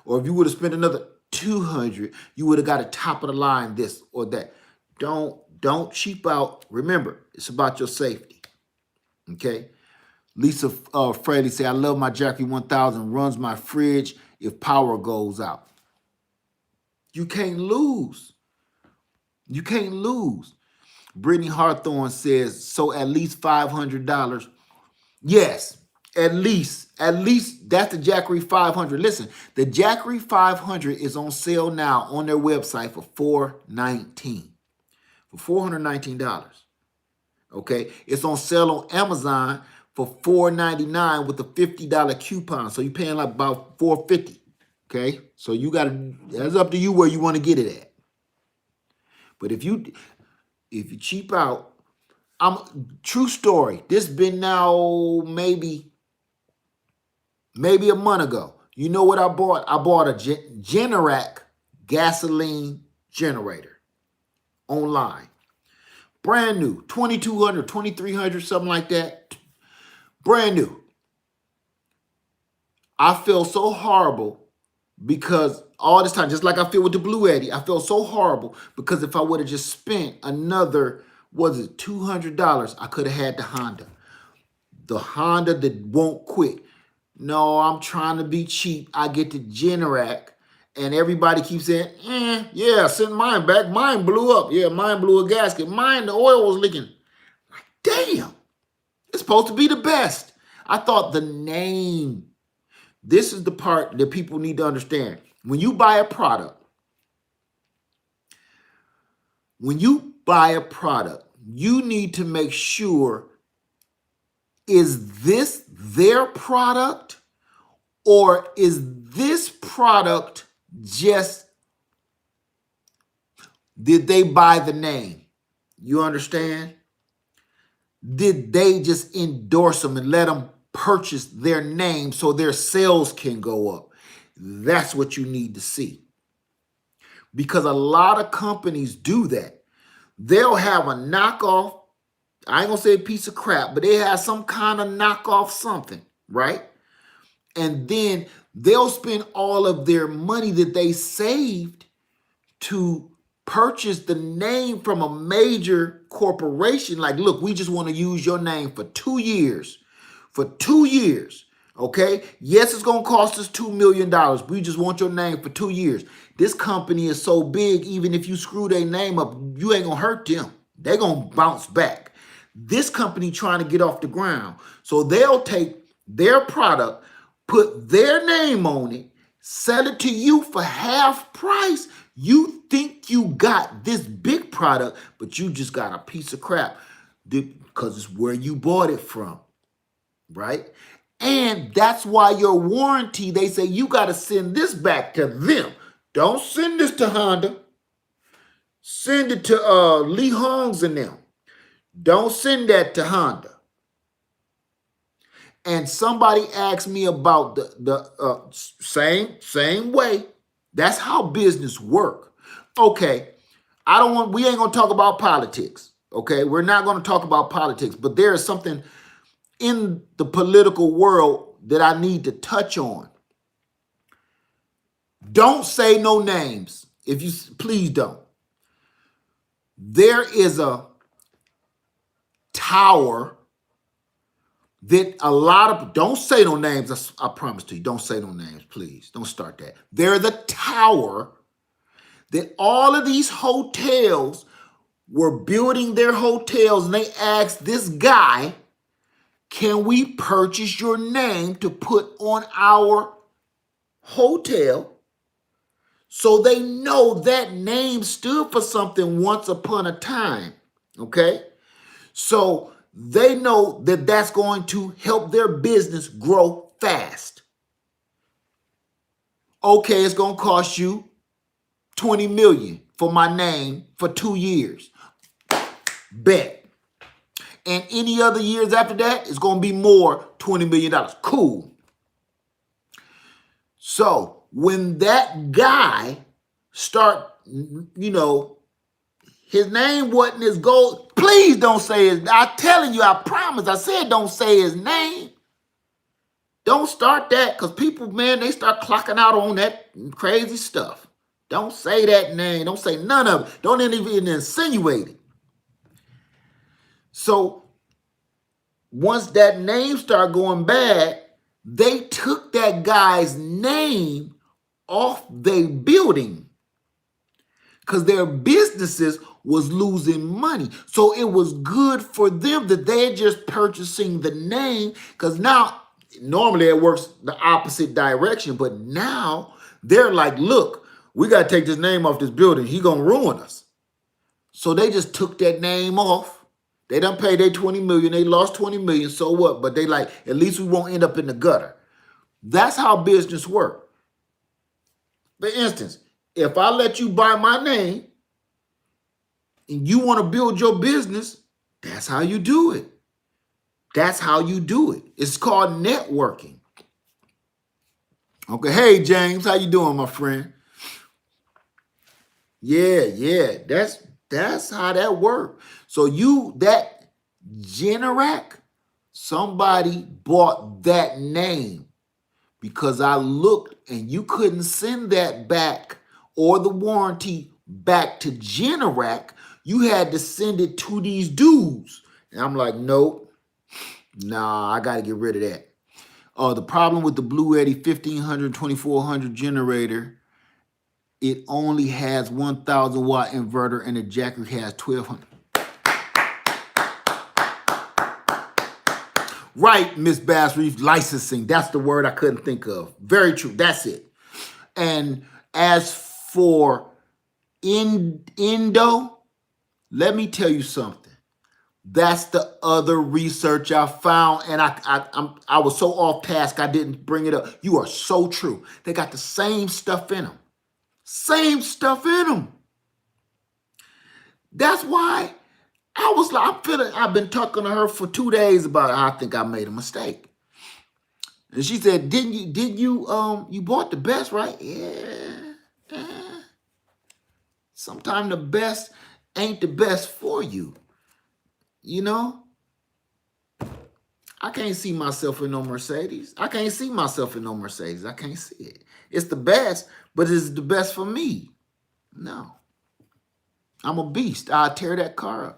Or if you would have spent another $200, you would have got a top of the line this or that. Don't cheap out. Remember, it's about your safety. Okay. Lisa Fraley say, I love my Jackery 1000. Runs my fridge if power goes out. You can't lose. You can't lose. Brittany Hawthorne says, so at least $500. Yes, at least that's the Jackery 500. Listen, the Jackery 500 is on sale now on their website for $419. For $419. Okay, it's on sale on Amazon for $4.99 with a $50 coupon. So you're paying like about $4.50. Okay, so that's up to you where you want to get it at. But if you cheap out, true story. This been now maybe a month ago. You know what I bought? I bought a Generac gasoline generator online. Brand new, 2,200, 2,300, something like that. Brand new. I feel so horrible because all this time, just like I feel with the Blue Eddy, I feel so horrible because if I would have just spent another, $200, I could have had the Honda. The Honda that won't quit. No, I'm trying to be cheap. I get the Generac. And everybody keeps saying, yeah, send mine back. Mine blew up. Yeah, mine blew a gasket. Mine, the oil was leaking. Like, damn, it's supposed to be the best. I thought the name. This is the part that people need to understand. When you buy a product, you need to make sure, is this their product or is this product just Did they buy the name? You understand? Did they just endorse them and let them purchase their name so their sales can go up? That's what you need to see. Because a lot of companies do that. They'll have a knockoff, I ain't gonna say a piece of crap, but they have some kind of knockoff something, right? And then they'll spend all of their money that they saved to purchase the name from a major corporation. Like, look, we just want to use your name for 2 years. For 2 years. Okay? Yes, it's going to cost us $2 million. We just want your name for 2 years. This company is so big, even if you screw their name up, you ain't going to hurt them. They're going to bounce back. This company trying to get off the ground. So they'll take their product, put their name on it, sell it to you for half price. You think you got this big product, but you just got a piece of crap because it's where you bought it from, right? And that's why your warranty, they say you got to send this back to them. Don't send this to Honda. Send it to Lee Hongs and them. Don't send that to Honda. And somebody asked me about the same way. That's how business work. Okay, we ain't gonna talk about politics. Okay, we're not gonna talk about politics, but there is something in the political world that I need to touch on. Don't say no names. If you please don't. There is a tower that a lot of, don't say no names, I promise to you, don't say no names, please. Don't start that. They're the tower that all of these hotels were building their hotels, and they asked this guy, can we purchase your name to put on our hotel? So they know that name stood for something once upon a time, okay? So they know that that's going to help their business grow fast. Okay, it's going to cost you $20 million for my name for 2 years. Bet. And any other years after that, it's going to be more $20 million. Cool. So when that guy start, his name wasn't his goal. Please don't say his name. I'm telling you, I promise. I said don't say his name. Don't start that because people, man, they start clocking out on that crazy stuff. Don't say that name. Don't say none of it. Don't even insinuate it. So once that name started going bad, they took that guy's name off their building because their businesses was losing money. So it was good for them that they're just purchasing the name, because now normally it works the opposite direction, but now they're like, look, we got to take this name off this building. He gonna ruin us. So they just took that name off. They done paid their $20 million. They lost $20 million. So what? But they like, at least we won't end up in the gutter. That's how business works. For instance, if I let you buy my name and you want to build your business, that's how you do it. That's how you do it. It's called networking. Okay, hey James, how you doing, my friend? Yeah, that's how that works. So that Generac, somebody bought that name because I looked and you couldn't send that back or the warranty back to Generac. You had to send it to these dudes. And I'm like, nope, nah, I got to get rid of that. The problem with the Blue Eddy 1500, 2400 generator, it only has 1,000 watt inverter and the Jackery has 1,200. Right, Miss Bass Reef, licensing. That's the word I couldn't think of. Very true. That's it. And as for Indo, let me tell you something. That's the other research I found, and I was so off task I didn't bring it up. You are so true. They got the same stuff in them. Same stuff in them. That's why I was like, I've been talking to her for 2 days about I think I made a mistake. And she said, you bought the best, right? Yeah. Sometimes the best ain't the best for you. You know? I can't see myself in no Mercedes. I can't see myself in no Mercedes. I can't see it. It's the best, but it's the best for me. No. I'm a beast. I'll tear that car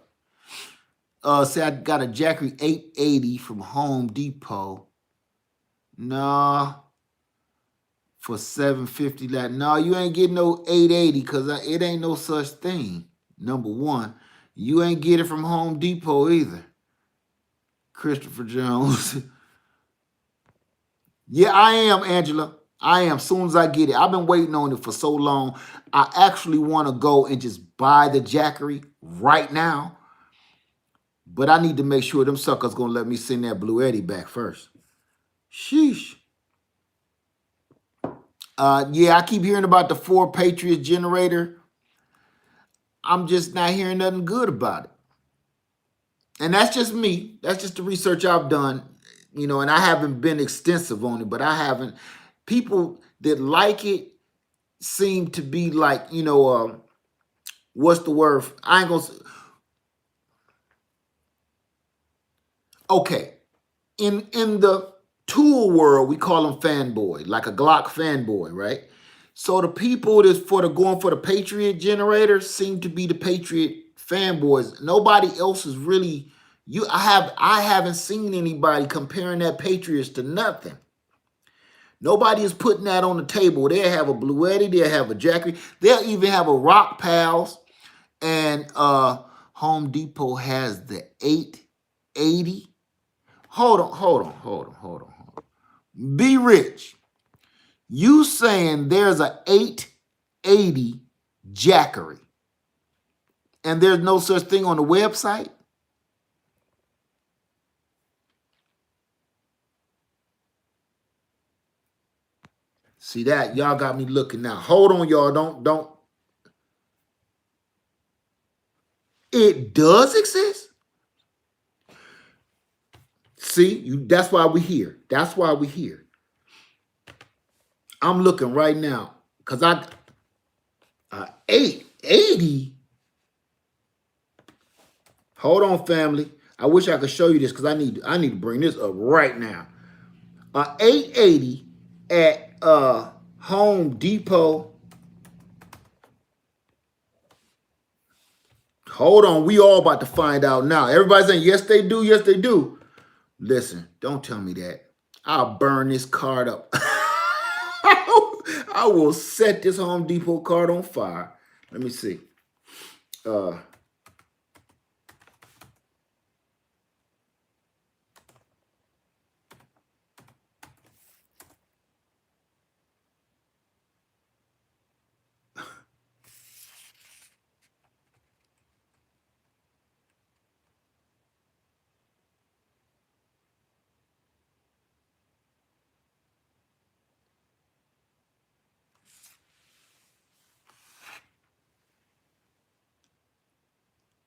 up. Say I got a Jackery 880 from Home Depot. Nah. For 750. Like, no, you ain't getting no 880 because it ain't no such thing. Number one. You ain't get it from Home Depot either. Christopher Jones. Yeah, I am, Angela. I am. Soon as I get it. I've been waiting on it for so long. I actually want to go and just buy the Jackery right now. But I need to make sure them suckers going to let me send that Blue Eddie back first. Sheesh. Yeah, I keep hearing about the 4 Patriot generator. I'm just not hearing nothing good about it. And that's just me. That's just the research I've done, you know, and I haven't been extensive on it, but I haven't. People that like it seem to be like, you know, what's the word? I ain't gonna say. Okay. In the tool world, we call them fanboy, like a Glock fanboy, right? So the people that's going for the Patriot generators seem to be the Patriot fanboys. Nobody else is really I haven't seen anybody comparing that Patriots to nothing. Nobody is putting that on the table. They'll have a Blue Eddie, they'll have a Jackery, they'll even have a Rock Pals, and Home Depot has the 880. Hold on. Be Rich. You saying there's a 880 Jackery and there's no such thing on the website? See that? Y'all got me looking now. Hold on, y'all. Don't. It does exist. See, that's why we here. That's why we here. I'm looking right now because 880. Hold on, family. I wish I could show you this because I need to bring this up right now. 880 at Home Depot. Hold on, we all about to find out now. Everybody's saying yes they do, yes they do. Listen, don't tell me that. I'll burn this card up. I will set this Home Depot card on fire. Let me see.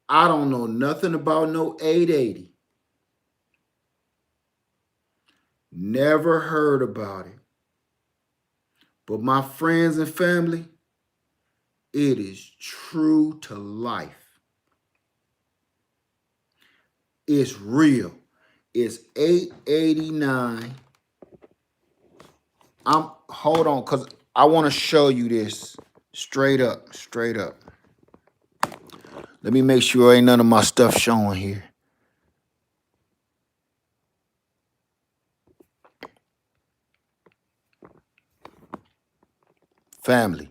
I don't know nothing about no 880. Never heard about it. But my friends and family, it is true to life. It's real. It's 889. Hold on, because I want to show you this straight up. Let me make sure ain't none of my stuff showing here. Family.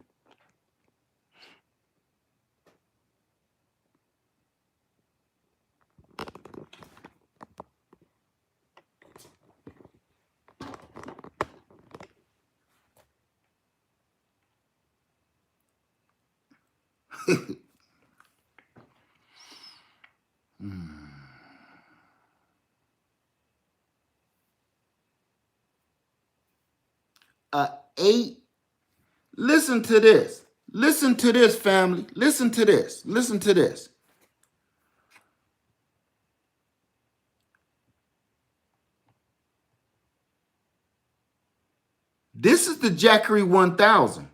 Eight. Listen to this. Listen to this, family. Listen to this. Listen to this. This is the Jackery 1000.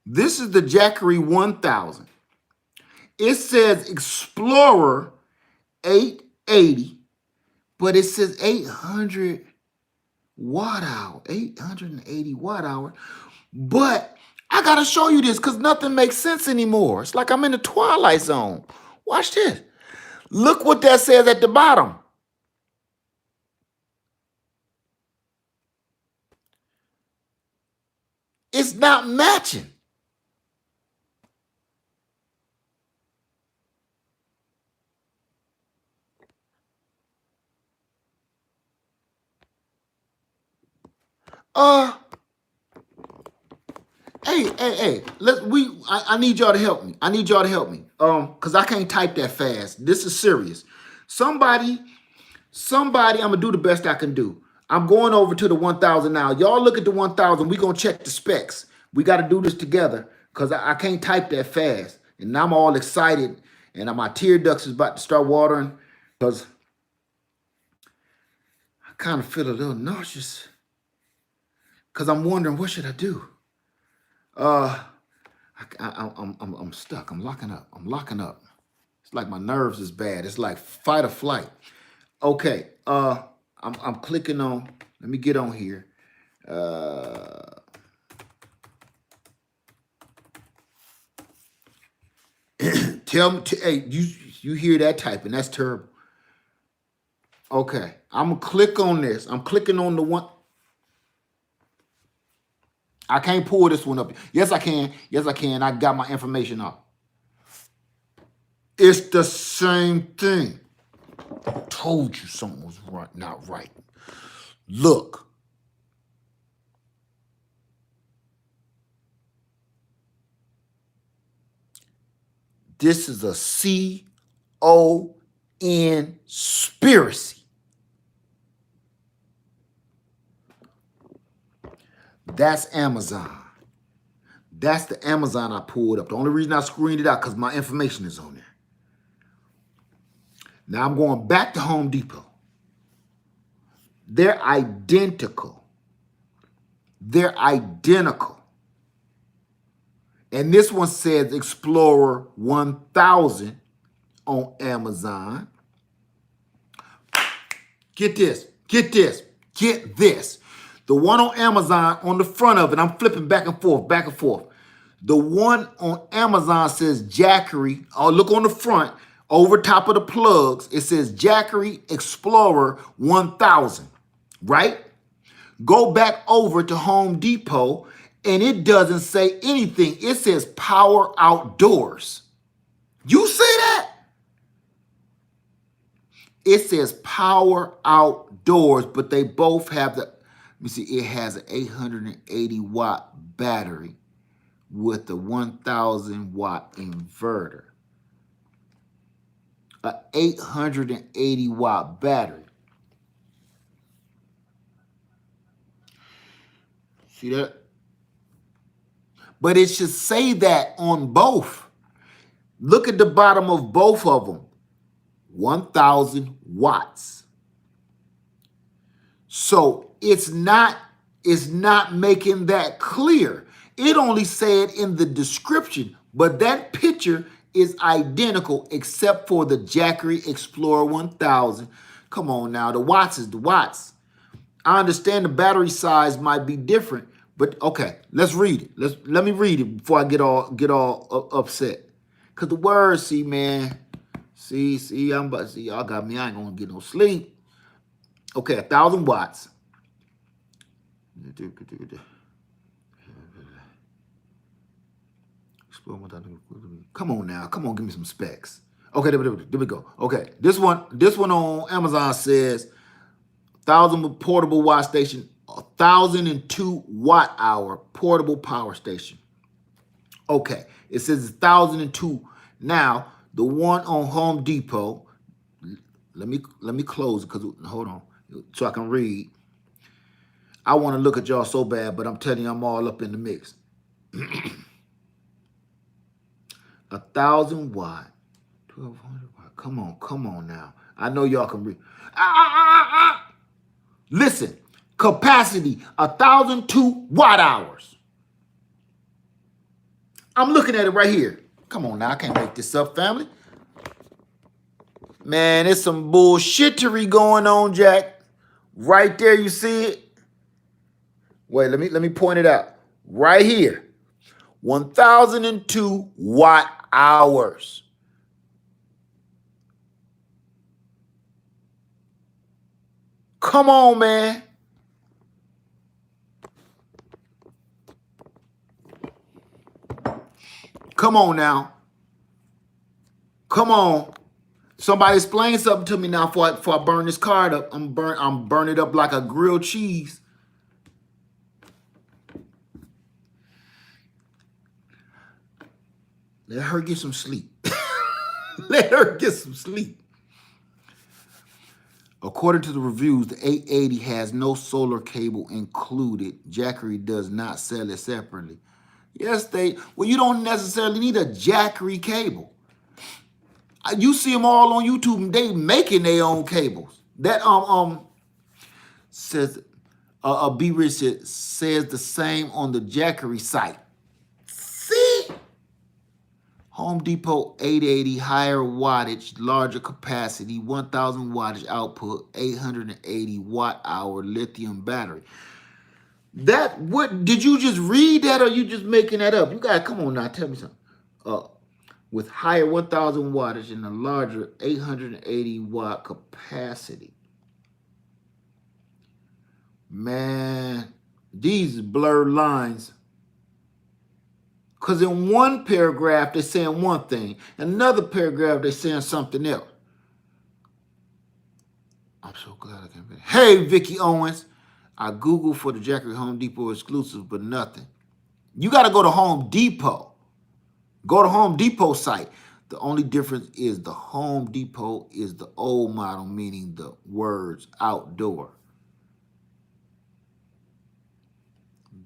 This is the Jackery 1000. It says Explorer 880, but it says 800 watt hour, 880 watt hour. But I gotta show you this because nothing makes sense anymore. It's like I'm in the Twilight Zone. Watch this. Look what that says at the bottom. It's not matching. Hey. I need y'all to help me. I need y'all to help me. Because I can't type that fast. This is serious. Somebody, I'm gonna do the best I can do. I'm going over to the 1000 now. Y'all look at the 1000. We're gonna check the specs. We got to do this together because I can't type that fast. And I'm all excited. And my tear ducts is about to start watering because I kind of feel a little nauseous. Because I'm wondering, what should I do? I'm stuck. I'm locking up. It's like my nerves is bad. It's like fight or flight. Okay. I'm clicking on. Let me get on here. Tell me. Hey, you hear that typing? That's terrible. Okay. I'm gonna click on this. I'm clicking on the one. I can't pull this one up. Yes, I can. Yes, I can. I got my information up. It's the same thing. I told you something was right, not right. Look. This is a conspiracy. That's Amazon. That's the Amazon I pulled up. The only reason I screened it out because my information is on there. Now I'm going back to Home Depot. They're identical. They're identical. And this one says Explorer 1000 on Amazon. Get this. Get this. Get this. The one on Amazon, on the front of it, I'm flipping back and forth, back and forth. The one on Amazon says Jackery. Oh, look on the front, over top of the plugs, it says Jackery Explorer 1000, right? Go back over to Home Depot, and it doesn't say anything. It says Power Outdoors. You see that? It says Power Outdoors, but they both have the, let me see, it has an 880 watt battery with a 1000 watt inverter. An 880 watt battery. See that? But it should say that on both. Look at the bottom of both of them. 1000 watts. So it's not making that clear. It only said in the description, but that picture is identical except for the Jackery Explorer 1000. Come on now, the watts is the watts. I understand the battery size might be different, but okay, let's read it. Let me read it before I get all upset. Cause the words, see, man, see, I'm about to see, y'all got me. I ain't gonna get no sleep. Okay, 1000 watts. Come on now. Come on, give me some specs. Okay, there we go. Okay, this one on Amazon says 1000 portable watt station, 1002 watt hour portable power station. Okay, it says 1002. Now, the one on Home Depot, let me close it because hold on, so I can read. I want to look at y'all so bad, but I'm telling you, I'm all up in the mix. 1000 watt, 1200 watt. Come on now. I know y'all can read. Listen, Capacity, 1,002 watt hours. I'm looking at it right here. Come on now, I can't make this up, family. Man, there's some bullshittery going on, Jack. Right there, you see it? Wait, let me point it out. Right here. 1,002 watt hours. Come on, man. Come on now. Come on. Somebody explain something to me now before I burn this card up. I'm burn it up like a grilled cheese. Let her get some sleep. Let her get some sleep. According to the reviews, the 880 has no solar cable included. Jackery does not sell it separately. Yes, well, you don't necessarily need a Jackery cable. You see them all on YouTube, and they making their own cables. That says B Richard says the same on the Jackery site. See? Home Depot 880, higher wattage, larger capacity, 1,000 wattage output, 880 watt hour lithium battery. What did you just read that, or you just making that up? You gotta come on now, tell me something. With higher 1,000 wattage and a larger 880 watt capacity. Man, these blurred lines. Because in one paragraph, they're saying one thing. In another paragraph, they're saying something else. I'm so glad I can be. Hey, Vicky Owens. I Googled for the Jackery Home Depot exclusive, but nothing. You got to go to Home Depot. Go to Home Depot site. The only difference is the Home Depot is the old model, meaning the words outdoor.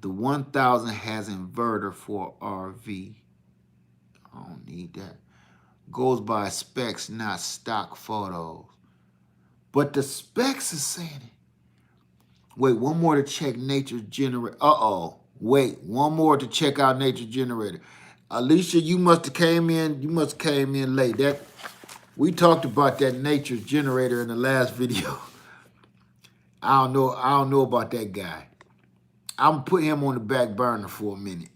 The 1,000 has inverter for RV. I don't need that. Goes by specs, not stock photos. But the specs is saying it. Wait, one more to check nature's generator. Wait, one more to check out nature's generator. Alicia, you must have came in late. We talked about that nature's generator in the last video. I don't know about that guy. I'm putting him on the back burner for a minute.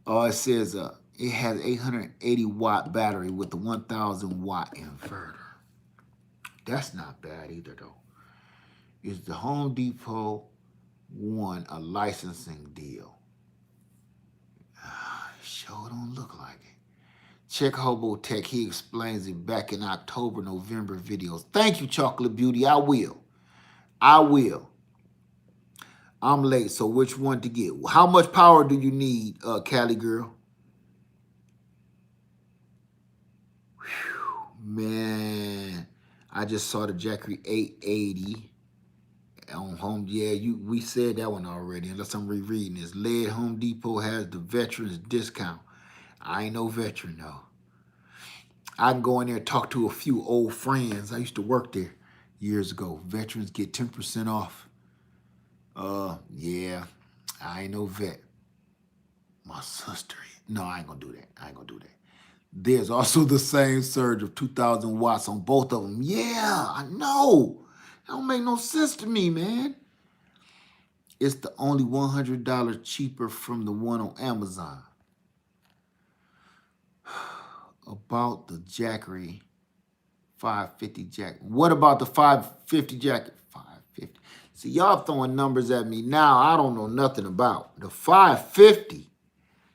It says it has 880 watt battery with the 1,000 watt inverter. That's not bad either though. Is the Home Depot won a licensing deal? Sure don't look like it. Check Hobo Tech. He explains it back in October, November videos. Thank you, Chocolate Beauty. I will. I'm late, so which one to get? How much power do you need, Cali girl? Whew, man, I just saw the Jackery 880 on Home. Yeah, we said that one already, unless I'm rereading this. Lead Home Depot has the veterans discount. I ain't no veteran, though. I can go in there and talk to a few old friends. I used to work there years ago. Veterans get 10% off. Yeah, I ain't no vet. My sister. No, I ain't gonna do that. There's also the same surge of 2,000 watts on both of them. Yeah, I know. That don't make no sense to me, man. It's the only $100 cheaper from the one on Amazon. About the Jackery 550 jacket. What about the 550 jacket? 550. See, y'all throwing numbers at me now I don't know nothing about. The 550.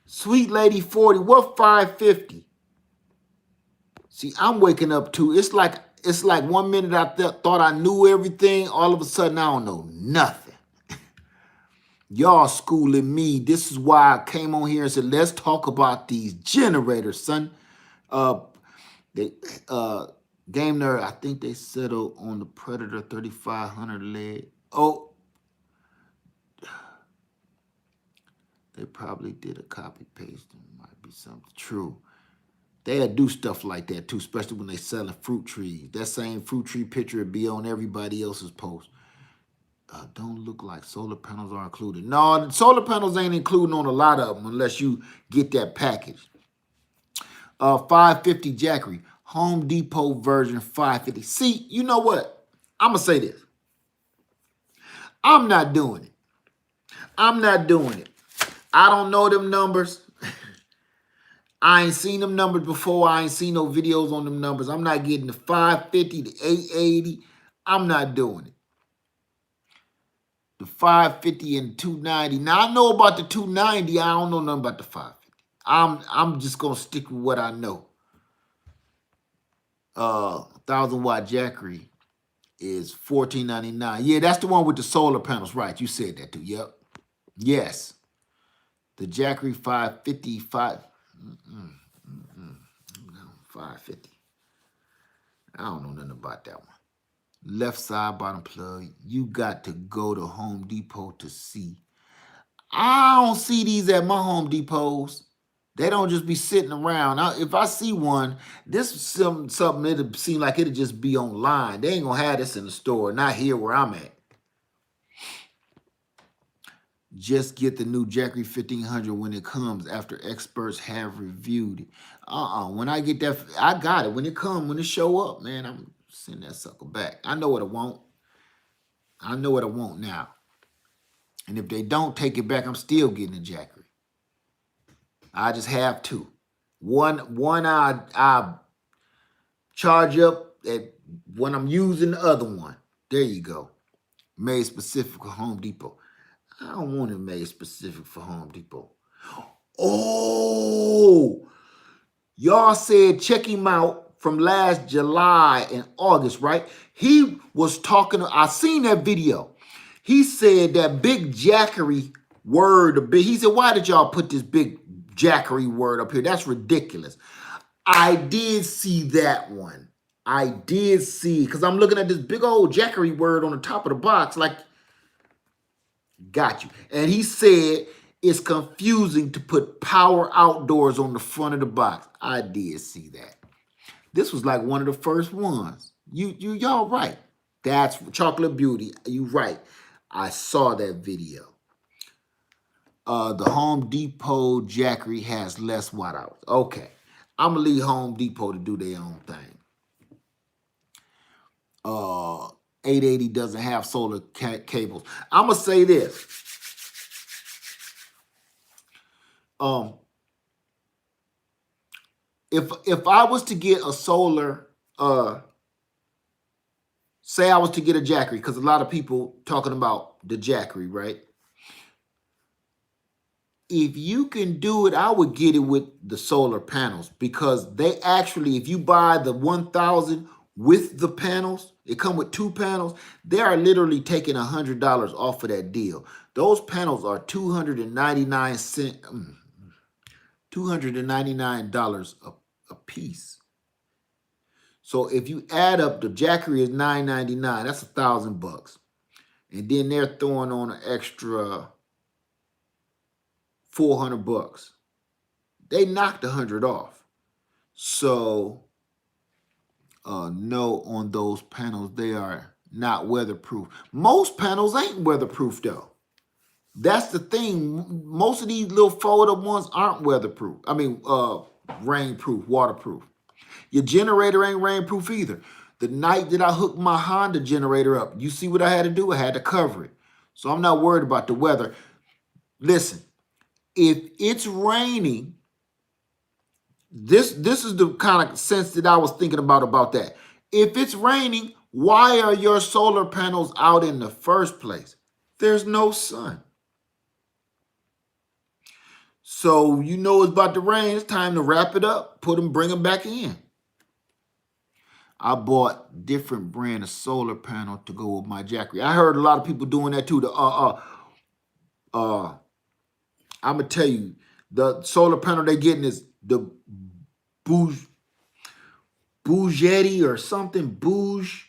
Sweet Lady 40. What 550? See, I'm waking up to, it's like 1 minute I thought I knew everything. All of a sudden, I don't know nothing. Y'all schooling me. This is why I came on here and said, let's talk about these generators, son. Game Nerd, I think they settled on the Predator 3500 lead. Oh, they probably did a copy paste. It might be something true. They'll do stuff like that too, especially when they selling fruit trees. That same fruit tree picture would be on everybody else's post. Don't look like solar panels are included. No, solar panels ain't included on a lot of them unless you get that package. 550 Jackery, Home Depot version 550. See, you know what? I'm going to say this. I'm not doing it. I'm not doing it. I don't know them numbers. I ain't seen them numbers before. I ain't seen no videos on them numbers. I'm not getting the 550, the 880. I'm not doing it. The 550 and 290. Now, I know about the 290. I don't know nothing about the 550. I'm just going to stick with what I know. 1,000-watt Jackery is $14.99. Yeah, that's the one with the solar panels. Right, you said that too. Yep. Yes. The Jackery 555. 550. I don't know nothing about that one. Left side bottom plug. You got to go to Home Depot to see. I don't see these at my Home Depots. They don't just be sitting around. If I see one, this is something it'll seem like it'll just be online. They ain't gonna have this in the store, not here where I'm at. Just get the new Jackery 1500 when it comes after experts have reviewed it. When I get that, I got it. When it comes, when it show up, man, I'm sending that sucker back. I know what I want. I know what I want now. And if they don't take it back, I'm still getting a Jackery. I just have two. One I charge up at when I'm using the other one. There you go. Made specific for Home Depot. I don't want it made specific for Home Depot. Oh, y'all said check him out from last July and August, right? He was talking, I seen that video. He said that big Jackery word, he said, why did y'all put this big Jackery word up here? That's ridiculous. I did see that one. I did see, because I'm looking at this big old Jackery word on the top of the box, like, got you. And he said it's confusing to put power outdoors on the front of the box. I did see that. This was like one of the first ones. Y'all right. That's Chocolate Beauty. You right. I saw that video. The Home Depot Jackery has less watt hours. Okay. I'm going to leave Home Depot to do their own thing. 880 doesn't have solar cables. I'm going to say this. If I was to get a solar, say I was to get a Jackery, because a lot of people talking about the Jackery, right? If you can do it, I would get it with the solar panels, because they actually, if you buy the 1,000 with the panels, it come with 2 panels, they are literally taking $100 off of that deal. Those panels are $299 a piece. So if you add up, the Jackery is $9.99. That's $1,000. And then they're throwing on an extra $400. They knocked 100 off. So no, on those panels, they are not weatherproof. Most panels ain't weatherproof though. That's the thing. Most of these little fold-up ones aren't weatherproof. I mean, rainproof, waterproof. Your generator ain't rainproof either. The night that I hooked my Honda generator up, you see what I had to do? I had to cover it. So I'm not worried about the weather. Listen, if it's raining, this is the kind of sense that I was thinking about that. If it's raining, why are your solar panels out in the first place? There's no sun. So you know it's about to rain. It's time to wrap it up, bring them back in. I bought different brand of solar panel to go with my Jackery. I heard a lot of people doing that too. I'm gonna tell you, the solar panel they're getting is the Bougetti or something. Bouge.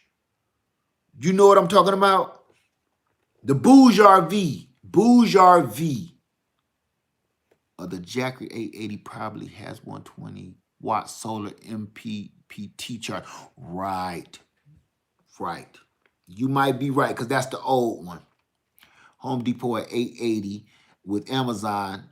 You know what I'm talking about? The Bouge RV. Bouge RV. The Jackery 880 probably has 120-watt solar MPPT charge. Right. You might be right, because that's the old one. Home Depot at $880 with Amazon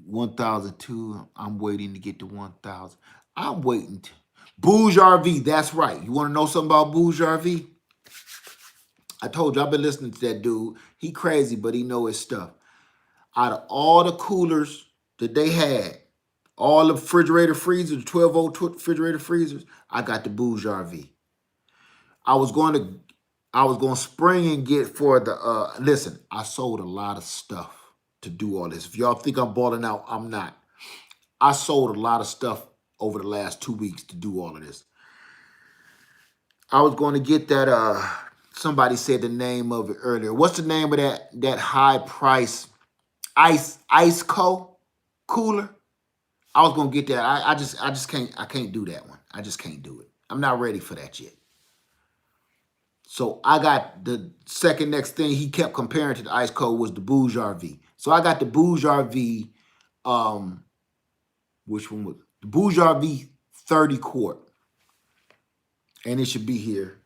1,002. I'm waiting to get to 1,000. I'm waiting to. Bouge RV, that's right. You want to know something about Bouge RV? I told you I've been listening to that dude. He crazy, but he know his stuff. Out of all the coolers that they had, all the refrigerator freezers, the 12-volt refrigerator freezers, I got the Bouge RV. I was going to spring and get for the listen, I sold a lot of stuff to do all this. If y'all think I'm balling out, I'm not. I sold a lot of stuff over the last 2 weeks to do all of this. I was going to get that somebody said the name of it earlier. What's the name of that high price ice co cooler? I was gonna get that. I just can't do that one. I just can't do it. I'm not ready for that yet. So I got the second next thing he kept comparing to the ice cold was the Bouge RV. So I got the Bouge RV, which one was the Bouge RV 30 quart. And it should be here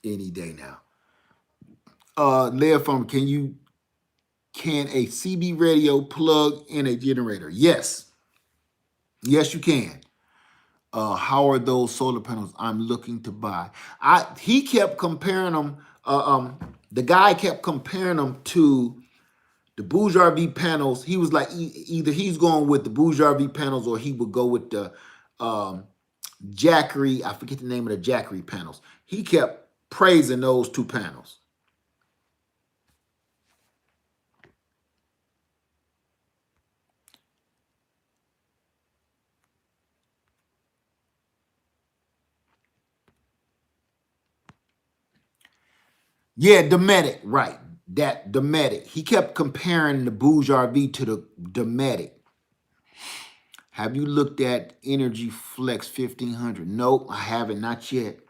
any day now. Leah from can a CB radio plug in a generator? Yes. Yes, you can. How are those solar panels I'm looking to buy? He kept comparing them. The guy kept comparing them to the Bouge RV panels. He was like, either he's going with the Bouge RV panels or he would go with the Jackery. I forget the name of the Jackery panels. He kept praising those two panels. Yeah, Dometic, right. That Dometic. He kept comparing the Bouge RV to the Dometic. Have you looked at Energy Flex 1500? Nope, I haven't, not yet.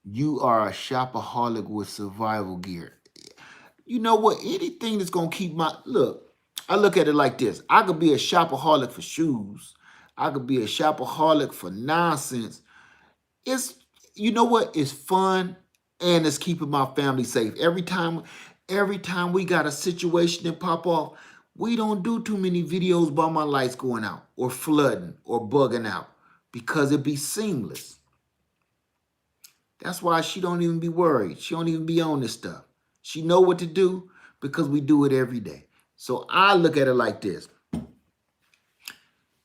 You are a shopaholic with survival gear. You know what? Anything that's gonna keep my look. I look at it like this. I could be a shopaholic for shoes. I could be a shopaholic for nonsense. It's you know what? It's fun and it's keeping my family safe. Every time we got a situation that pop off, we don't do too many videos about my lights going out or flooding or bugging out because it be seamless. That's why she don't even be worried. She don't even be on this stuff. She know what to do because we do it every day. So I look at it like this.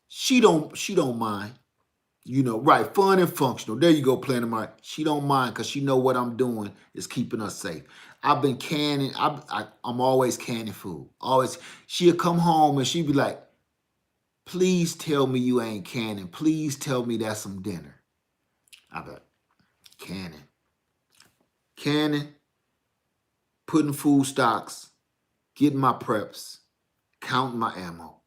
She don't mind. You know, right, fun and functional. There you go, Planet Mike. She don't mind because she know what I'm doing is keeping us safe. I've been canning. I'm always canning food. Always. She'll come home and she'll be like, please tell me you ain't canning. Please tell me that's some dinner. I bet. Canning, putting food stocks, getting my preps, counting my ammo.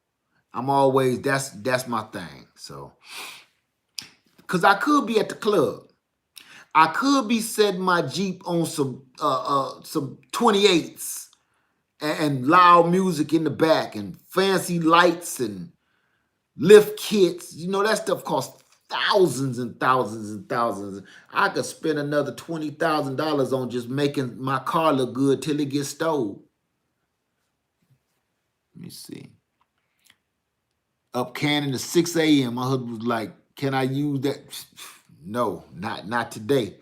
I'm always, that's my thing. So, because I could be at the club. I could be setting my Jeep on some 28s and loud music in the back and fancy lights and lift kits. You know, that stuff costs thousands and thousands and thousands. I could spend another $20,000 on just making my car look good till it gets stole. Let me see. Up canning at 6 a.m. My husband was like, can I use that? No, not today.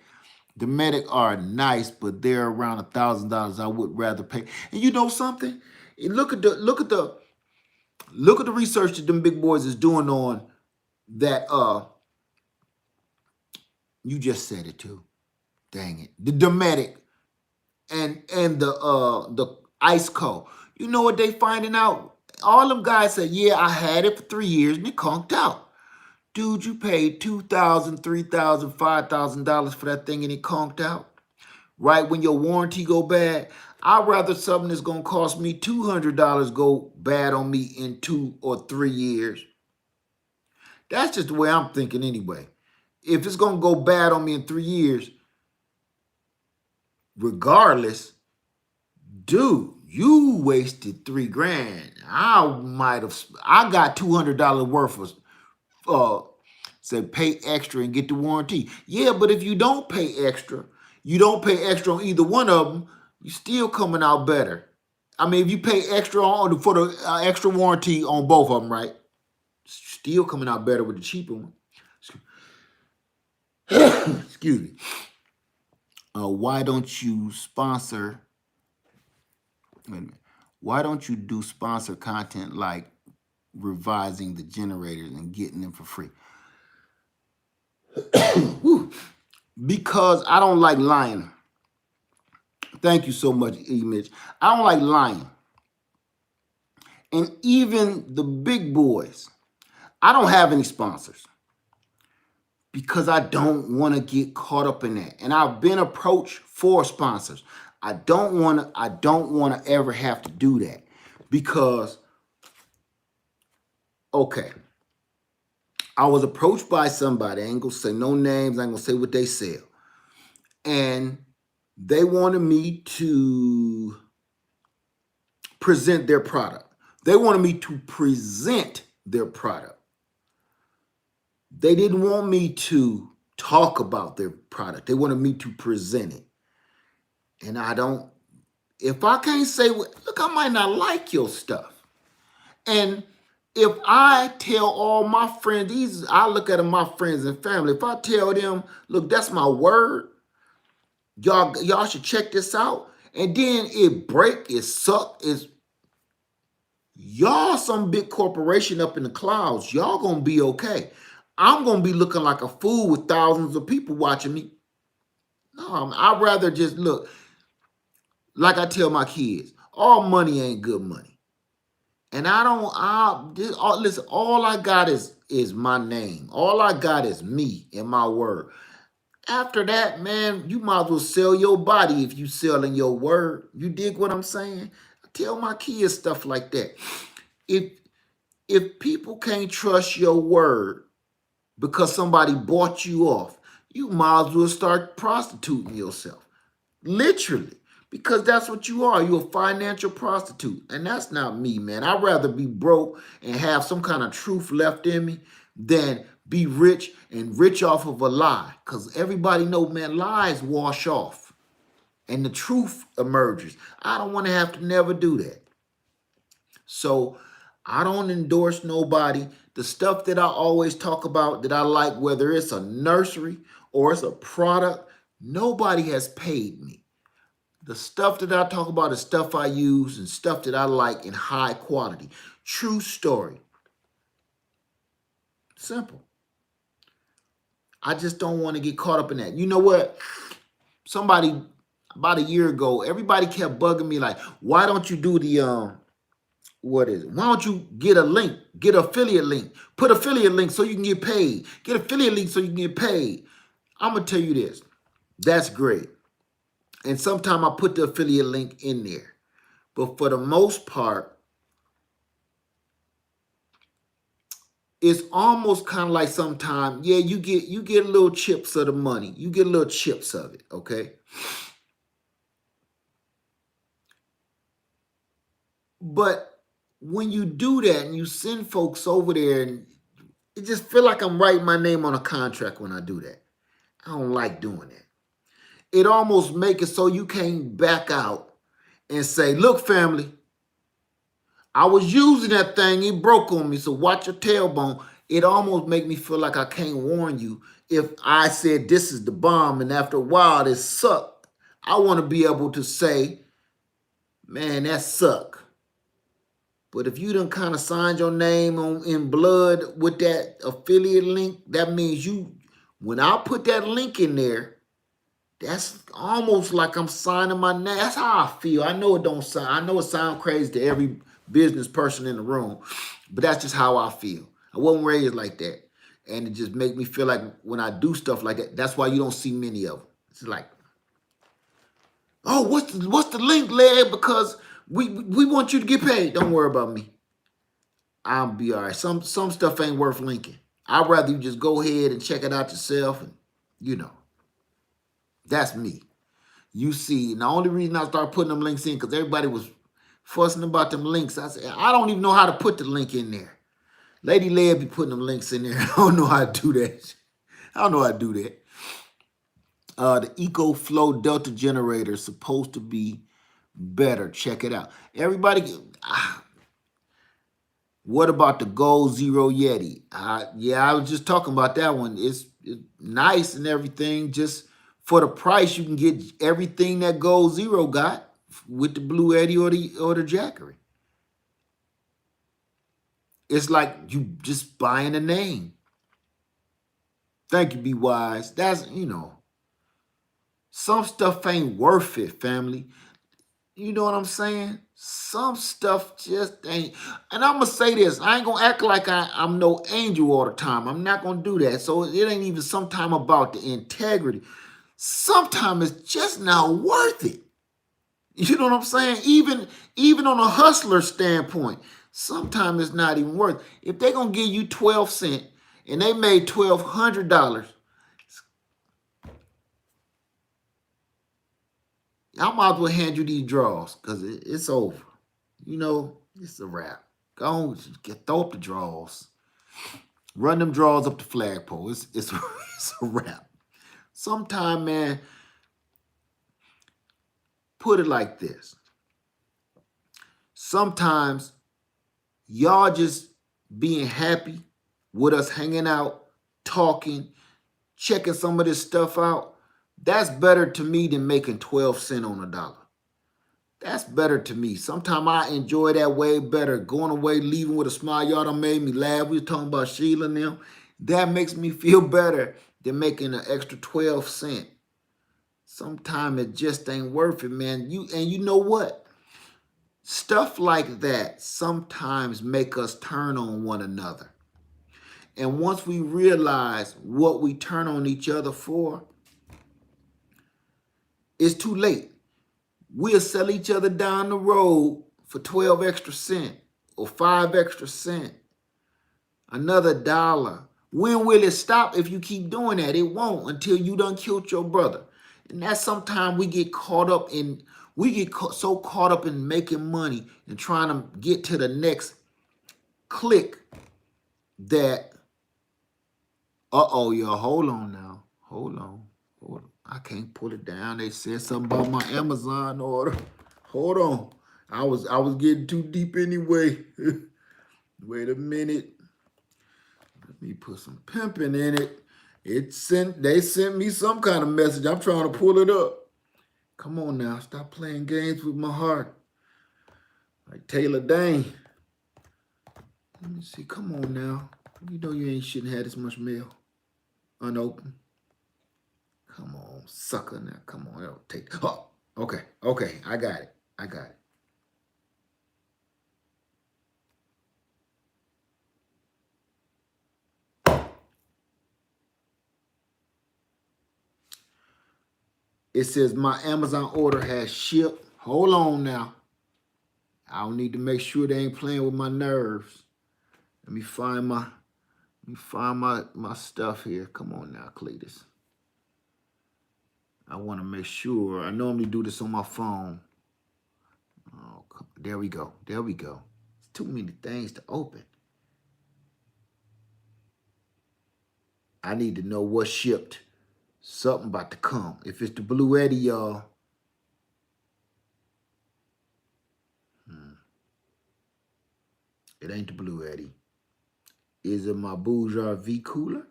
The Medic are nice, but they're around $1,000. I would rather pay. And you know something? Look at the research that them big boys is doing on that. You just said it too. Dang it. The Dometic and the Ice Co. You know what they finding out? All them guys said, yeah, I had it for 3 years and it conked out. Dude, you paid $2,000, $3,000, $5,000 for that thing and it conked out. Right when your warranty go bad, I'd rather something that's gonna cost me $200 go bad on me in 2 or 3 years. That's just the way I'm thinking anyway. If it's gonna go bad on me in 3 years, regardless, dude, you wasted $3,000. I got $200 worth of say pay extra and get the warranty. Yeah, but if you don't pay extra, you don't pay extra on either one of them, you're still coming out better. I mean, if you pay extra on for the extra warranty on both of them, right? Still coming out better with the cheaper one. Excuse me. Why don't you sponsor? Wait a minute. Why don't you do sponsor content like revising the generators and getting them for free? Because I don't like lying. Thank you so much, E-Mitch. I don't like lying. And even the big boys, I don't have any sponsors because I don't want to get caught up in that. And I've been approached for sponsors. I don't want to ever have to do that because, okay, I was approached by somebody. I ain't gonna say no names. I ain't gonna say what they sell. And they wanted me to present their product. They wanted me to present their product. They didn't want me to talk about their product. They wanted me to present it. And I don't, if I can't say, look, I might not like your stuff. And if I tell all my friends, I look at them, my friends and family, if I tell them, look, that's my word, y'all should check this out. And then it break, it suck, y'all some big corporation up in the clouds. Y'all gonna be okay. I'm gonna be looking like a fool with thousands of people watching me. No, I'd rather just look, like I tell my kids, all money ain't good money. And listen, all I got is my name. All I got is me and my word. After that, man, you might as well sell your body if you selling your word. You dig what I'm saying? I tell my kids stuff like that. If people can't trust your word because somebody bought you off, you might as well start prostituting yourself. Literally. Because that's what you are. You're a financial prostitute. And that's not me, man. I'd rather be broke and have some kind of truth left in me than be rich and rich off of a lie. Because everybody know, man, lies wash off. And the truth emerges. I don't want to have to never do that. So I don't endorse nobody. The stuff that I always talk about that I like, whether it's a nursery or it's a product, nobody has paid me. The stuff that I talk about is stuff I use and stuff that I like in high quality. True story. Simple. I just don't want to get caught up in that. You know what? Somebody, about a year ago, everybody kept bugging me like, why don't you do the, what is it? Why don't you get a link, get an affiliate link, put affiliate link so you can get paid. Get affiliate link so you can get paid. I'm going to tell you this. That's great. And sometimes I put the affiliate link in there. But for the most part, it's almost kind of like sometimes, yeah, you get little chips of the money. You get little chips of it, okay? But when you do that and you send folks over there, and it just feel like I'm writing my name on a contract when I do that. I don't like doing that. It almost make it so you can't back out and say, look, family, I was using that thing, it broke on me, so watch your tailbone. It almost make me feel like I can't warn you if I said this is the bomb and after a while this sucked. I want to be able to say, man, that sucked. But if you done kind of signed your name in blood with that affiliate link, that means when I put that link in there, that's almost like I'm signing my name. That's how I feel. I know it don't sound, I know it sounds crazy to every business person in the room, but that's just how I feel. I wasn't raised like that. And it just make me feel like when I do stuff like that, that's why you don't see many of them. It's like, oh, what's the link, Leg? Because we want you to get paid. Don't worry about me. I'll be all right. Some stuff ain't worth linking. I'd rather you just go ahead and check it out yourself and, that's me. You see, and the only reason I started putting them links in because everybody was fussing about them links. I said, I don't even know how to put the link in there. Lady Leia be putting them links in there. I don't know how to do that. I don't know how to do that. The EcoFlow Delta generator is supposed to be better. Check it out. Everybody, what about the Gold Zero Yeti? Yeah, I was just talking about that one. It's nice and everything. Just for the price, you can get everything that Gold Zero got with the Blue Yeti or the Jackery. It's like you just buying a name. Thank you, Be Wise. That's, some stuff ain't worth it, family. You know what I'm saying? Some stuff just ain't. And I'm going to say this. I ain't going to act like I'm no angel all the time. I'm not going to do that. So it ain't even sometime about the integrity. Sometimes it's just not worth it. You know what I'm saying? Even on a hustler standpoint, sometimes it's not even worth it. If they're going to give you 12 cents and they made $1,200, I might as well hand you these draws because it's over. It's a wrap. Go on, throw up the draws. Run them draws up the flagpole. It's a wrap. Sometime, man, put it like this. Sometimes y'all just being happy with us hanging out, talking, checking some of this stuff out, that's better to me than making 12 cents on a dollar. That's better to me. Sometimes I enjoy that way better. Going away, leaving with a smile. Y'all done made me laugh. We were talking about Sheila and them. That makes me feel better than making an extra 12 cents. Sometimes it just ain't worth it, man. You know what? Stuff like that sometimes make us turn on one another. And once we realize what we turn on each other for, it's too late. We'll sell each other down the road for 12 extra cents or 5 extra cents, another $1. When will it stop if you keep doing that? It won't until you done killed your brother. And that's sometimes we get so caught up in making money and trying to get to the next click that, y'all, hold on now. Hold on. I can't pull it down. They said something about my Amazon order. Hold on. I was getting too deep anyway. Wait a minute. Let me put some pimping in it. They sent me some kind of message. I'm trying to pull it up. Come on now. Stop playing games with my heart. Like Taylor Dane. Let me see. Come on now. You know you shouldn't have this much mail unopened. Come on, sucker. Now, come on. It'll take. Oh, okay. I got it. It says my Amazon order has shipped. Hold on now. I'll need to make sure they ain't playing with my nerves. Let me find my stuff here. Come on now, Cletus. I want to make sure. I normally do this on my phone. Oh, there we go. It's too many things to open. I need to know what shipped. Something about to come. If it's the Blue Eddie, y'all. It ain't the Blue Eddie. Is it my Bourgeois V cooler?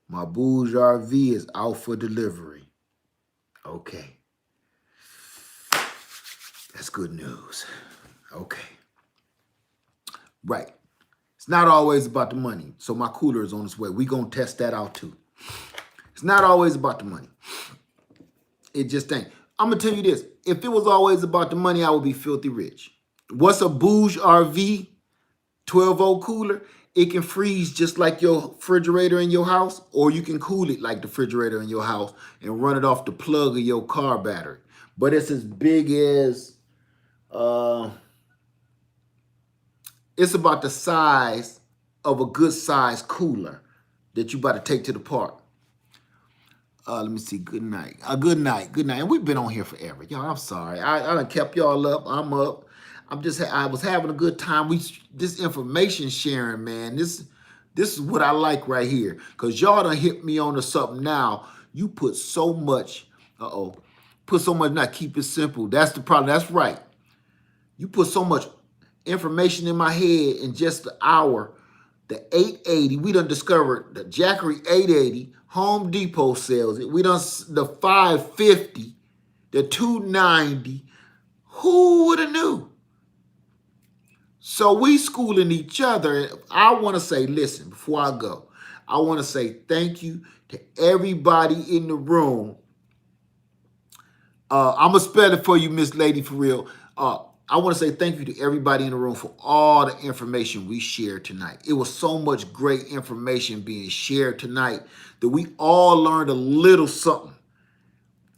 My Bourgeois V is out for delivery. Okay. That's good news. Okay. Right. It's not always about the money. So my cooler is on its way. We're going to test that out too. It's not always about the money. It just ain't. I'm going to tell you this. If it was always about the money, I would be filthy rich. What's a Bouge RV 12-volt cooler? It can freeze just like your refrigerator in your house, or you can cool it like the refrigerator in your house and run it off the plug of your car battery. But it's as big as, it's about the size of a good size cooler that you about to take to the park. Let me see. Good night. Good night. And we've been on here forever. Y'all, I'm sorry. I done kept y'all up. I'm up. I was having a good time. This information sharing, man. This is what I like right here. Because y'all done hit me on to something now. You put so much, put so much, not keep it simple. That's the problem. That's right. You put so much information in my head in just the hour. The 880, we done discovered the Jackery 880, Home Depot sells it. We done the 550, the 290. Who would have knew? So we schooling each other. I want to say, listen, before I go, I want to say thank you to everybody in the room. I'm going to spell it for you, Miss Lady, for real. I want to say thank you to everybody in the room for all the information we shared tonight. It was so much great information being shared tonight that we all learned a little something.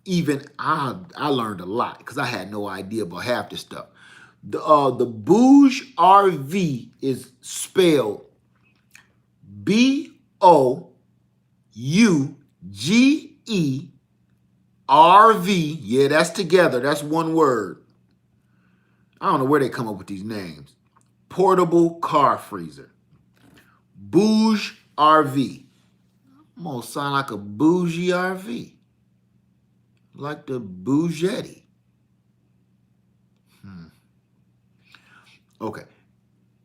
Even I learned a lot because I had no idea about half this stuff. The Bouge RV is spelled BOUGERV. Yeah, that's together. That's one word. I don't know where they come up with these names. Portable car freezer. Bouge RV. I'm gonna sound like a bougie RV. Like the Bougetti. Okay.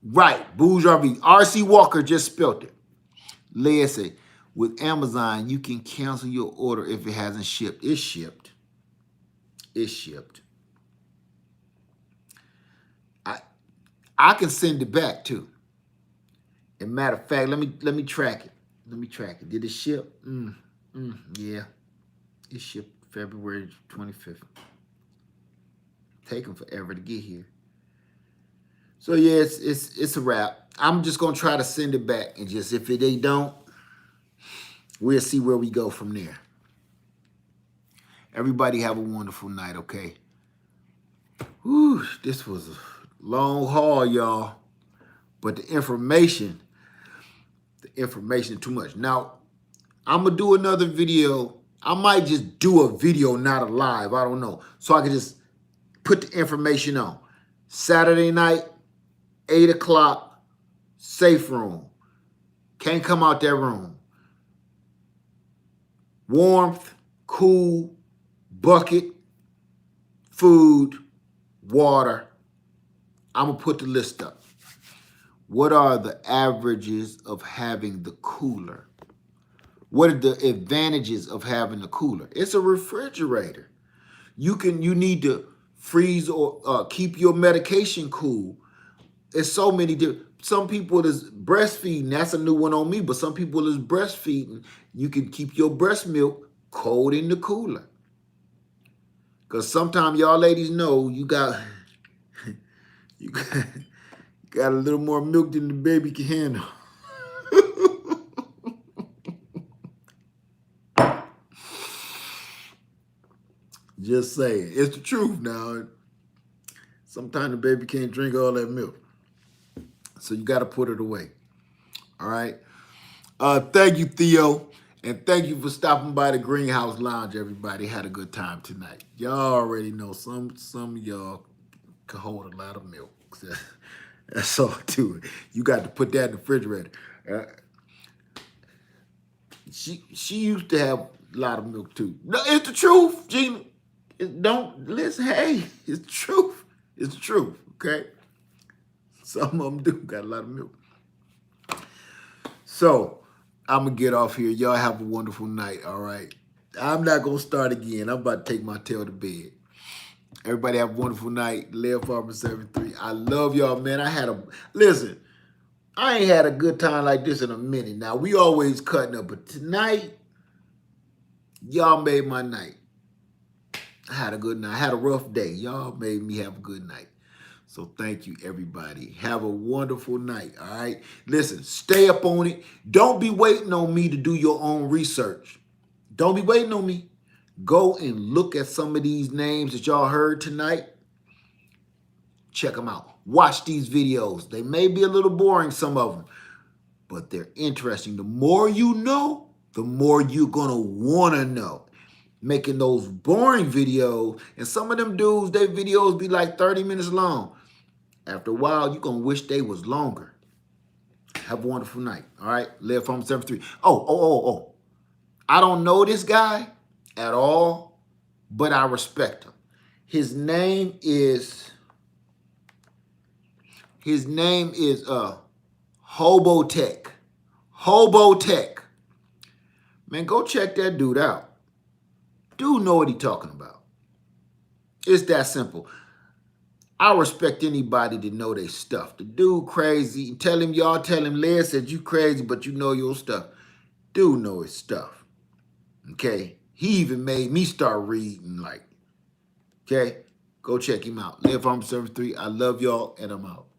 Right. Bouge RV. RC Walker just spelled it. Leah said, with Amazon, you can cancel your order if it hasn't shipped. It's shipped. It's shipped. I can send it back too. As a matter of fact, let me track it. Let me track it. Did it ship? Yeah. It shipped February 25th. Taking forever to get here. So yeah, it's a wrap. I'm just gonna try to send it back, and just if they don't, we'll see where we go from there. Everybody have a wonderful night, okay? Whew, this was a long haul, y'all. But the information too much. Now, I'm gonna do another video. I might just do a video, not a live. I don't know. So I can just put the information on. Saturday night, 8 o'clock, safe room. Can't come out that room. Warmth, cool, bucket, food, water. I'm going to put the list up. What are the averages of having the cooler? What are the advantages of having the cooler? It's a refrigerator. You need to freeze or keep your medication cool. It's so many different. Some people is breastfeeding. That's a new one on me. But some people is breastfeeding. You can keep your breast milk cold in the cooler. Because sometimes y'all ladies know you got a little more milk than the baby can handle. Just saying. It's the truth now. Sometimes the baby can't drink all that milk. So you got to put it away. All right. Thank you, Theo. And thank you for stopping by the Greenhouse Lounge, everybody. Had a good time tonight. Y'all already know some of y'all can hold a lot of milk. That's all to it. You got to put that in the refrigerator. She used to have a lot of milk too. No, it's the truth, Gina. Don't listen. Hey, it's the truth. It's the truth. Okay. Some of them do got a lot of milk. So I'm gonna get off here. Y'all have a wonderful night. All right. I'm not gonna start again. I'm about to take my tail to bed. Everybody have a wonderful night. Live Farmer 73. I love y'all, man. Listen, I ain't had a good time like this in a minute. Now, we always cutting up, but tonight, y'all made my night. I had a good night. I had a rough day. Y'all made me have a good night. So thank you, everybody. Have a wonderful night, all right? Listen, stay up on it. Don't be waiting on me to do your own research. Don't be waiting on me. Go and look at some of these names that y'all heard tonight. Check them out. Watch these videos. They may be a little boring, some of them, but they're interesting. The more you know, the more you're going to want to know. Making those boring videos, and some of them dudes, their videos be like 30 minutes long. After a while, you're going to wish they was longer. Have a wonderful night. All right. Live from 73. Oh. I don't know this guy at all, but I respect him. His name is Hobotech. Hobotech. Man, go check that dude out. Dude know what he talking about. It's that simple. I respect anybody that know their stuff. The dude crazy. Tell him, Les said you crazy, but you know your stuff. Dude know his stuff. Okay? He even made me start reading, like, okay? Go check him out. Live from 73. I love y'all, and I'm out.